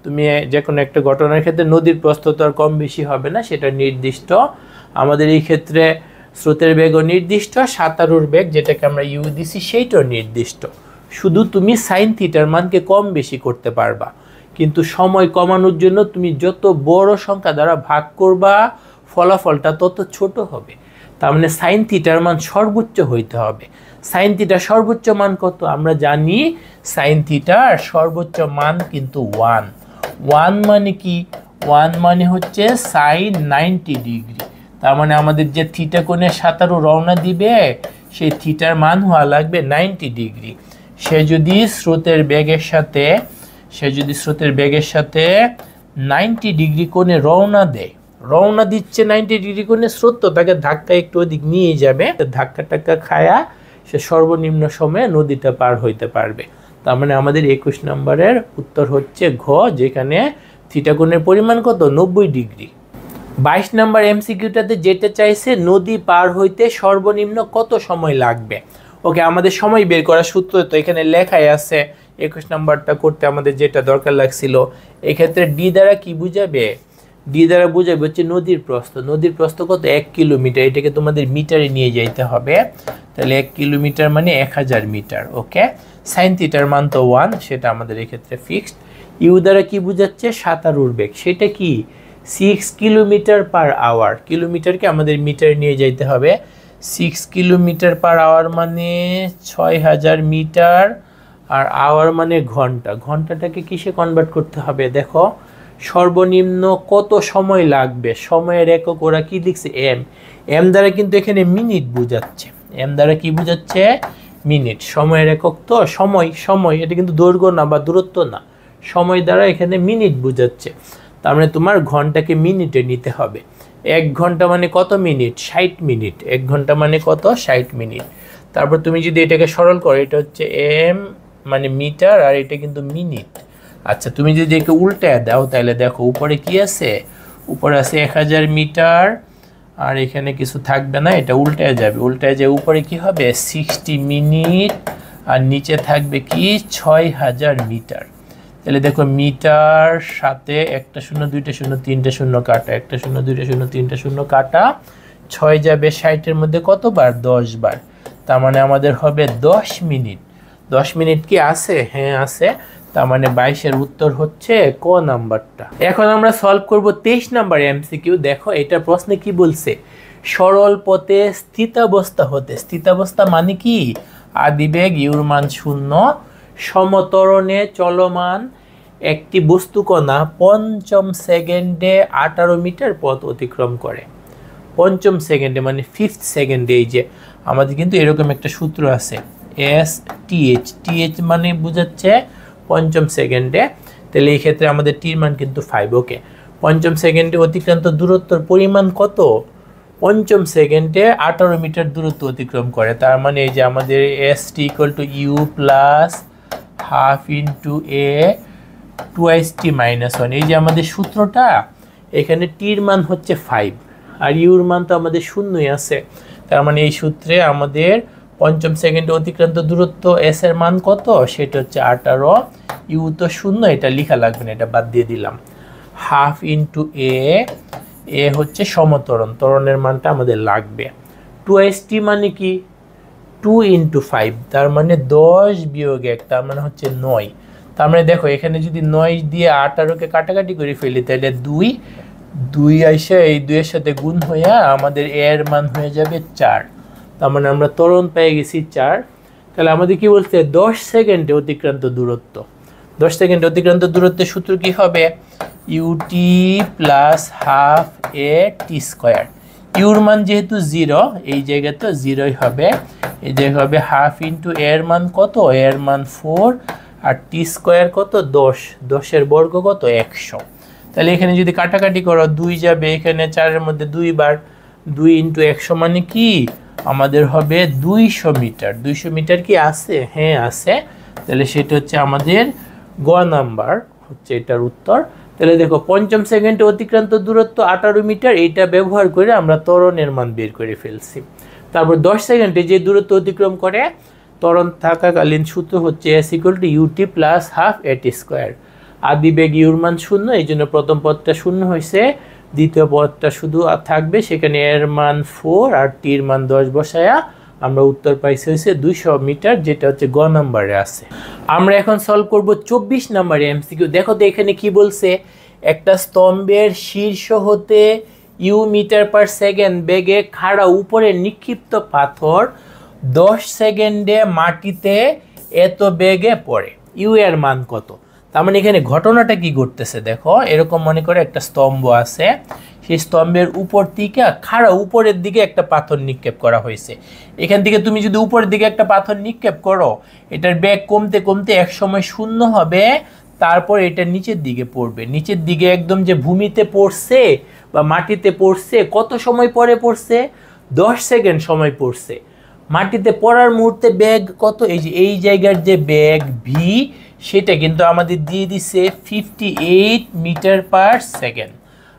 Speaker 1: তুমি যে কোনো একটা ঘটনার ক্ষেত্রে নদীর প্রস্থ তো আর কম বেশি হবে না, সেটা নির্দিষ্ট। আমাদের এই ক্ষেত্রে স্রোতের বেগও নির্দিষ্ট, সাঁতারুর বেগ যেটাকে আমরা ইউ দিছি সেইটাও নির্দিষ্ট। শুধু তুমি সাইন থিটার মানকে কম বেশি করতে পারবা, কিন্তু সময় কমানোর জন্য তুমি যত বড় সংখ্যা দ্বারা ভাগ করবা ফলাফলটা তত ছোট হবে। তার মানে সাইন থিটার মান সর্বোচ্চ হইতে হবে। সাইন থিটার সর্বোচ্চ মান কত? আমরা জানি সাইন থিটার সর্বোচ্চ মান কিন্তু 1। 1 মানে কি? 1 মানে হচ্ছে সাইন 90 ডিগ্রি। তার মানে আমাদের যে থিটা কোণে সাঁতারু রওনা দিবে সেই থিটার মান হওয়া লাগবে 90 ডিগ্রি। সে যদি স্রোতের বেগের সাথে 90 ডিগ্রি কোণে রওনা দিচ্ছে 90 ডিগ্রি কোণে, স্রোত তো তাকে ধাক্কা একটু ওদিক নিয়ে যাবে, ধাক্কা খায়া সে সর্বনিম্ন সময়ে নদীটা পার হইতে পারবে। তার মানে আমাদের 21 নম্বরের উত্তর হচ্ছে ঘ, যেখানে থিটা কোণের পরিমাণ কত? 90 ডিগ্রি। 22 নম্বর এমসিকিউটাতে যেটা চাইছে নদী পার হইতে সর্বনিম্ন কত সময় লাগবে। ওকে, আমাদের সময় বের করার সূত্র তো এখানে লেখাই আছে। 21 নম্বরটা করতে আমাদের যেটা দরকার লাগছিল, এক্ষেত্রে ডি দ্বারা কি বুঝাবে? ডি দ্বারা বুঝাবে হচ্ছে নদীর প্রস্থ। নদীর প্রস্থ কত? 1 কিলোমিটার। এটাকে তোমাদের মিটারে নিয়ে যাইতে হবে। তাহলে 1 কিলোমিটার মানে 1000 মিটার। ওকে, সাইন থিটার মান তো 1, সেটা আমাদের এক্ষেত্রে ফিক্সড। ইউ দ্বারা কি বুঝাচ্ছে? সাঁতারুর বেগ। সেটা কি? 6 কিলোমিটার/আওয়ার। কিলোমিটারকে আমাদের মিটারে নিয়ে যাইতে হবে। 6 কিলোমিটার/আওয়ার মানে 6000 মিটার, আর আওয়ার মানে ঘন্টা। ঘন্টাটাকে কিসে কনভার্ট করতে হবে? দেখো, সর্বনিম্ন কত সময় লাগবে, সময়ের একক ওরা কি লিখছে? এম। এম দ্বারা কিন্তু এখানে মিনিট বোঝাচ্ছে। এম দ্বারা কি বোঝাচ্ছে? মিনিট। সময়ের একক তো সময়, এটা কিন্তু দৈর্ঘ্য না বা দূরত্ব না, সময় দ্বারা এখানে মিনিট বোঝাচ্ছে। তার মানে তোমার ঘন্টাকে মিনিটে নিতে হবে। 1 ঘন্টা মানে কত মিনিট? 60 মিনিট। 1 ঘন্টা মানে কত? 60 মিনিট। তারপর তুমি যদি এটাকে সরল করো, এটা হচ্ছে এম মানে মিটার, আর এটা কিন্তু মিনিট। আচ্ছা, তুমি যদি একে উল্টায় দাও তাহলে দেখো উপরে কি আছে? উপরে আছে 1000 মিটার, আর এখানে কিছু থাকবে না, এটা উল্টায় যাবে। উল্টায় যে উপরে কি হবে? 60 মিনিট, আর নিচে থাকবে কি? 6000 মিটার। তাহলে দেখো, মিটার সাথে 1 টা 0 2 টা 0 3 টা 0 কাটা, 1 টা 0 2 টা 0 3 টা 0 কাটা, 6 যাবে 60 এর মধ্যে কতবার? 10 বার। তার মানে আমাদের হবে 10 মিনিট। 10 মিনিট কি আছে? হ্যাঁ আছে। তার মানে 22 এর উত্তর হচ্ছে ক নাম্বারটা। এখন আমরা সলভ করব 23 নাম্বার এমসিকিউ। দেখো, এটা প্রশ্নে কি বলছে? সরল পথে স্থিতাবস্থা হতে, স্থিতাবস্থা মানে কি? আদিবেগ ইউর মান 0, সমত্বরণে চলমান একটি বস্তুকণা 5ম সেকেন্ডে 18 মিটার পথ অতিক্রম করে। 5ম সেকেন্ডে মানে 5th সেকেন্ডে। এই যে আমাদের কিন্তু এরকম একটা সূত্র আছে, STH মানে বোঝাচ্ছে 5ম সেকেন্ডে। তাহলে এই ক্ষেত্রে আমাদের টির মান কিন্তু 5। ওকে, 5ম সেকেন্ডে অতিক্রান্ত দূরত্বর পরিমাণ কত? 5ম সেকেন্ডে 18 মিটার দূরত্ব অতিক্রম করে। তার মানে এই যে আমাদের ST = U plus half into A 2t - 1। এই যে আমাদের সূত্রটা, এখানে টির মান হচ্ছে 5, আর ইউর মান তো আমাদের 0ই আছে। তার মানে এই সূত্রে আমাদের 5ম সেকেন্ডে অতিক্রান্ত দূরত্ব এস এর মান কত? সেটা হচ্ছে 18। ইউ তো 0, এটা লেখা লাগবে না, এটা বাদ দিয়ে দিলাম। হাফ ইন্টু এ হচ্ছে সমত্বরণ, ত্বরণের মানটা আমাদের লাগবে। 2t মানে কি? 2 × 5, তার মানে 10 বিয়োগ 1, তার মানে হচ্ছে 9। তার মানে দেখো, এখানে যদি 9 দিয়ে 18কে কাটাকাটি করে ফেলি তাহলে 2 আইসা এই 2 এর সাথে গুণ হইয়া আমাদের এর মান হয়ে যাবে 4। তার মানে আমরা ত্বরণ পেয়ে গেছি 4। তাহলে আমাদের কি বলছে? 10 সেকেন্ডে অতিক্রান্ত দূরত্ব। 10 সেকেন্ডে অতিক্রান্ত দূরত্বের সূত্র কি হবে? ut plus half a/t²। Your মান যেহেতু 0, এই জায়গায় তো 0ই হবে। এই জায়গায় হবে হাফ ইন্টু এর মান কত? এর মান 4, আর টি স্কোয়ার কত 10, 10-এর বর্গ কত 100। তাহলে এখানে যদি কাটাকাটি করো 2 যাবে, এখানে 4-এর মধ্যে 2 বার, 2 × 100 মানে কি আমাদের হবে 200 মিটার। 200 মিটার কি আছে? হ্যাঁ আছে। তাহলে সেটা হচ্ছে আমাদের গ নাম্বার হচ্ছে এটার উত্তর। তাহলে দেখো 5 সেকেন্ডে অতিক্রান্ত দূরত্ব 18 মিটার, এইটা ব্যবহার করে আমরা ত্বরণের মান বের করে ফেলছি। তারপর 10 সেকেন্ডে যে দূরত্ব অতিক্রম করে ত্বরণ থাকাকালীন সূত্র হচ্ছে s = ut + ½ at²। আদি বেগ ইউর মান 0, এই জন্য প্রথম পদটা 0 হয়েছে, দ্বিতীয় পদটা শুধু থাকবে, সেখানে এর মান 4 আর টির মান 10 বসায়া আমরা উত্তর পাইছি হচ্ছে 200 মিটার, যেটা হচ্ছে গ নাম্বারে আছে। আমরা এখন সলভ করব 24 নম্বরে এমসিকিউ। দেখো তো এখানে কি বলছে, একটা স্তম্ভের শীর্ষ হতে ইউ মিটার/সেকেন্ড বেগে খাড়া উপরে নিক্ষিপ্ত পাথর 10 সেকেন্ডে মাটিতে এত বেগে পড়ে, ইউ এর মান কত? তার মানে এখানে ঘটনাটা কি ঘটতেছে দেখো, এরকম মনে করে একটা স্তম্ভ আছে, সেই স্তম্ভের উপর থেকে খাড়া উপরের দিকে একটা পাথর নিক্ষেপ করা হয়েছে। এখান থেকে তুমি যদি উপরের দিকে একটা পাথর নিক্ষেপ করো, এটার বেগ কমতে কমতে এক সময় 0 হবে, তারপর এটা নিচের দিকে পড়বে। নিচের দিকে একদম যে ভূমিতে পড়ছে বা মাটিতে পড়ছে, কত সময় পরে পড়ছে? 10 সেকেন্ড সময় পড়ছে। মাটিতে পড়ার মুহূর্তে বেগ কত? এই যে এই জায়গার যে বেগ ভি, সেটা কিন্তু আমাদের দিয়ে দিছে 58 মিটার/সেকেন্ড।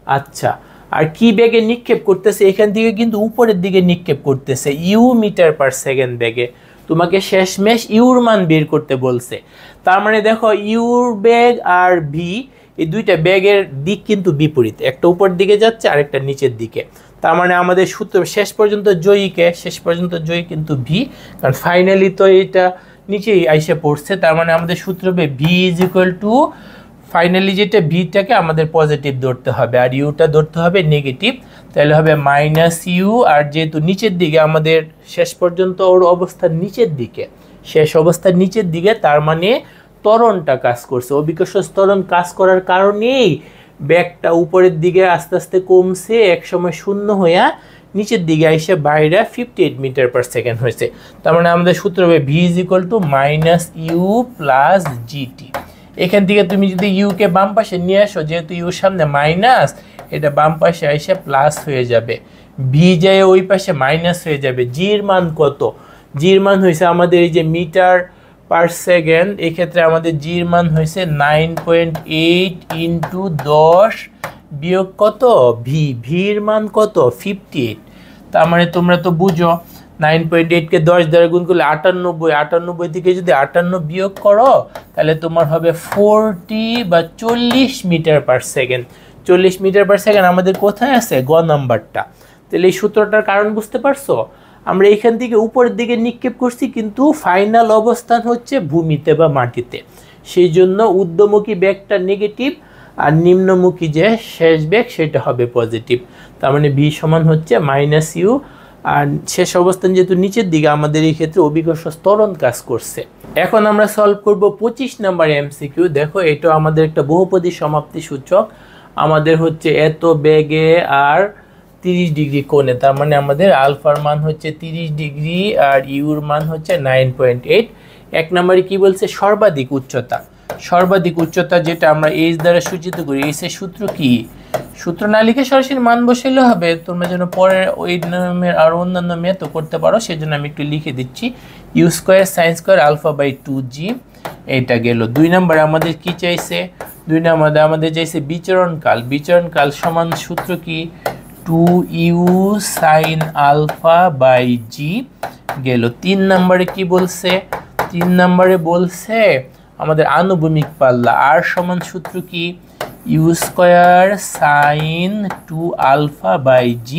Speaker 1: আচ্ছা, আর কি বেগে নিক্ষেপ করতেছে? এখান থেকে কিন্তু উপরের দিকে নিক্ষেপ করতেছে ইউ মিটার/সেকেন্ড বেগে। তোমাকে শেষমেশ ইউর মান বের করতে বলছে। তার মানে দেখো ইউর বেগ আর ভি, এই দুইটা বেগের দিক কিন্তু বিপরীত, একটা উপর দিকে যাচ্ছে আর একটা নিচের দিকে। তার মানে আমাদের সূত্র শেষ পর্যন্ত জয়ী কিন্তু ভি, কারণ ফাইনালি তো এটা নিচেই আইসে পড়ছে। তার মানে আমাদের সূত্র হবে ভি = ফাইনালি যেটা ভিটাকে আমাদের পজিটিভ ধরতে হবে আর ইউটা ধরতে হবে নেগেটিভ। তাহলে হবে -ইউ, আর যেহেতু নিচের দিকে আমাদের শেষ পর্যন্ত ওর অবস্থার নিচের দিকে, শেষ অবস্থার নিচের দিকে, তার মানে ত্বরণটা কাজ করছে। অভিকর্ষ ত্বরণ কাজ করার কারণেই ব্যাগটা উপরের দিকে আস্তে আস্তে কমছে, এক সময় 0 হইয়া নিচের দিকে এসে বাইরে 58 মিটার/সেকেন্ড হয়েছে। তার মানে আমাদের সূত্র হবে ভি = -ইউ + জিটি। এখান থেকে তুমি যদি ইউকে বাম পাশে নিয়ে আসো, যেহেতু ইউর সামনে মাইনাস, এটা বাম পাশে এসে প্লাস হয়ে যাবে, ভি যায় ওই পাশে মাইনাস হয়ে যাবে। জির মান কত? জির মান হয়েছে আমাদের এই যে মিটার/সেকেন্ড, এক্ষেত্রে আমাদের জির মান হয়েছে 9.8 × 10 বিয়োগ কত ভি, ভির মান কত 58। তার মানে তোমরা তো বুঝো 9.8কে 10 দ্বারা গুণ করলে 98, 98 থেকে যদি 58 বিয়োগ করো তাহলে তোমার হবে 40 বা 40 মিটার/সেকেন্ড। 40 মিটার/সেকেন্ড আমাদের কোথায় আছে? গ নাম্বারটা। তাহলে এই সূত্রটার কারণ বুঝতে পারছো? আমরা এখান থেকে উপরের দিকে নিক্ষেপ করছি, কিন্তু ফাইনাল অবস্থান হচ্ছে ভূমিতে বা মাটিতে, সেই জন্য ঊর্ধ্বমুখী বেগটা নেগেটিভ আর নিম্নমুখী যে শেষ বেগ সেটা হবে পজিটিভ। তার মানে ভি সমান হচ্ছে -ইউ, আর শেষ অবস্থান যেহেতু নিচের দিকে, আমাদের এই ক্ষেত্রে অভিকর্ষ ত্বরণ কাজ করছে। এখন আমরা সলভ করব 25 নম্বর এমসিকিউ। দেখো এটা আমাদের একটা বহুপদী সমাপ্তি সূচক, আমাদের হচ্ছে এত বেগে আর 30 ডিগ্রি কোণে, তার মানে আমাদের আলফার মান হচ্ছে 30 ডিগ্রি আর ইউর মান হচ্ছে 9.8। এক নম্বরে কি বলছে? সর্বাধিক উচ্চতা। সর্বাধিক উচ্চতা যেটা আমরা এইচ দ্বারা সূচিত করি, এইচের সূত্র কি? সূত্র না লিখে সরাসরি মান বসাইলে হবে, তোমরা যেন পরে ওই নিয়মের আর অন্যান্য মেথড করতে পারো, সেজন্য আমি একটু লিখে দিচ্ছি। u² sin² α/2g, এইটা গেল। 2 নম্বরে আমাদের কি চাইছে? 2 নম্বরে আমাদের চাইছে বিচরণকাল। বিচরণকাল সমান সূত্র কি? 2u sin α/g গেল। 3 নম্বরে কি বলছে? 3 নম্বরে বলছে আমাদের আনুভূমিক পাল্লা, আর সমান সূত্র কি? u² sin 2α/g।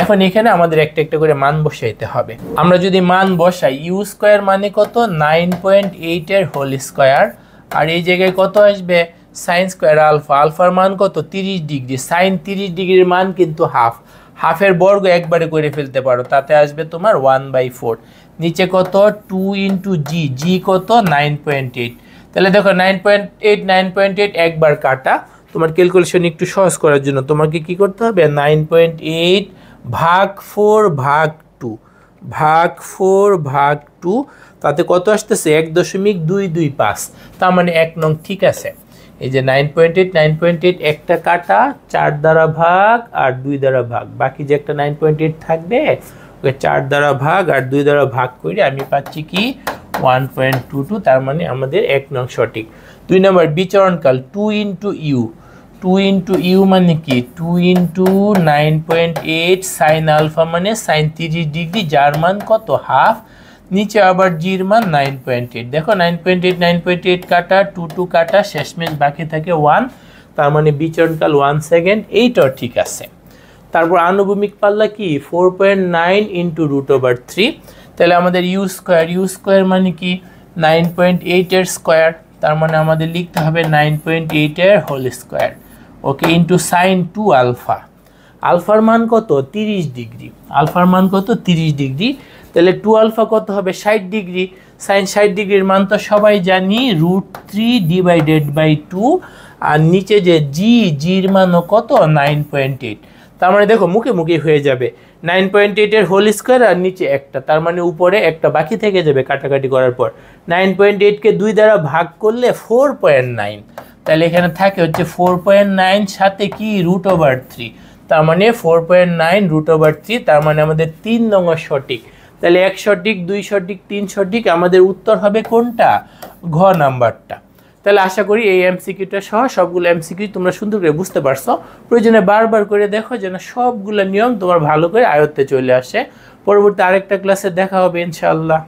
Speaker 1: এখন এখানে আমাদের একটা একটা করে মান বসাইতে হবে। আমরা যদি মান বসাই, u² মানে কত? 9.8 এর হোল স্কয়ার, আর এই জায়গায় কত আসবে? sin² alpha. আলফার মান কত? 30 ডিগ্রি। sin 30 ডিগ্রির মান কিন্তু হাফ, হাফের বর্গ একবারে করে ফেলতে পারো, তাতে আসবে তোমার 1/4। নিচে কত? 2 × g, g কত? 9.8। তাহলে দেখো 9.8 একবার কাটা। তোমার ক্যালকুলেশন একটু সহজ করার জন্য তোমাকে কি করতে হবে? 9.8 ভাগ 4 ভাগ 2, ভাগ 4 ভাগ 2, তাতে কত আসতেছে 1.225। তার মানে 1 নং ঠিক আছে। এই যে 9.8 9.8 একটা কাটা 4 দ্বারা ভাগ আর 2 দ্বারা ভাগ, বাকি যে একটা 9.8 থাকবে ওকে 4 দ্বারা ভাগ আর 2 দ্বারা ভাগ করে আমি পাচ্ছি কি 1.22। তার মানে আমাদের 1 নং সঠিক। 2 নম্বর বিচরণকাল 2 ইন্টু ইউ। 2 ইন্টু ইউ মানে কি 2 ইন্টু 9.8 সাইন আলফা মানে সাইন 30 ডিগ্রি, যার মান কত হাফ, নিচে আবার জির মান 9.8। দেখো 9.8 9.8 কাটা 2 2 কাটা, শেষমেশ বাকি থাকে 1, তার মানে বিচরণকাল 1 সেকেন্ড, এইটাও ঠিক আছে। তারপর আনুভূমিক পাল্লা কি 4.9 ইন্টু √3, তাহলে আমাদের ইউ স্কোয়ার মানে কি 9.8 এর স্কোয়ার, তার মানে আমাদের লিখতে হবে 9.8 এর হোল স্কোয়ার, ওকে, ইন্টু সাইন 2 আলফা। আলফার মান কত 30 ডিগ্রি, আলফার মান কত 30 ডিগ্রি, তাহলে 2 আলফা কত হবে 60 ডিগ্রি, সাইন 60 ডিগ্রির মান তো সবাই জানি √3 ডিভাইডেড বাই 2, আর নিচে যে জির মানও কত 9.8। তার মানে দেখো মুখে মুখে হয়ে যাবে 9.8 এর হোল স্কোয়ার আর নিচে একটা, তার মানে উপরে একটা বাকি থেকে যাবে কাটাকাটি করার পর। 9.8 কে 2 দ্বারা ভাগ করলে 4.9, তাহলে এখানে থাকে হচ্ছে 4.9 সাথে কি √3, তার মানে 4.9 √3, তার মানে আমাদের 3 নং সঠিক। তাহলে 1 সঠিক 2 সঠিক 3 সঠিক, আমাদের উত্তর হবে কোনটা, ঘ নাম্বারটা। তাহলে আশা করি এই এমসিকিউটা সহ সবগুলো এমসিকিউ তোমরা সুন্দর করে বুঝতে পারছো। প্রয়োজনে বারবার করে দেখো যেন সবগুলো নিয়ম তোমার ভালো করে আয়ত্তে চলে আসে। পরবর্তী আরেকটা ক্লাসে দেখা হবে ইনশাআল্লাহ।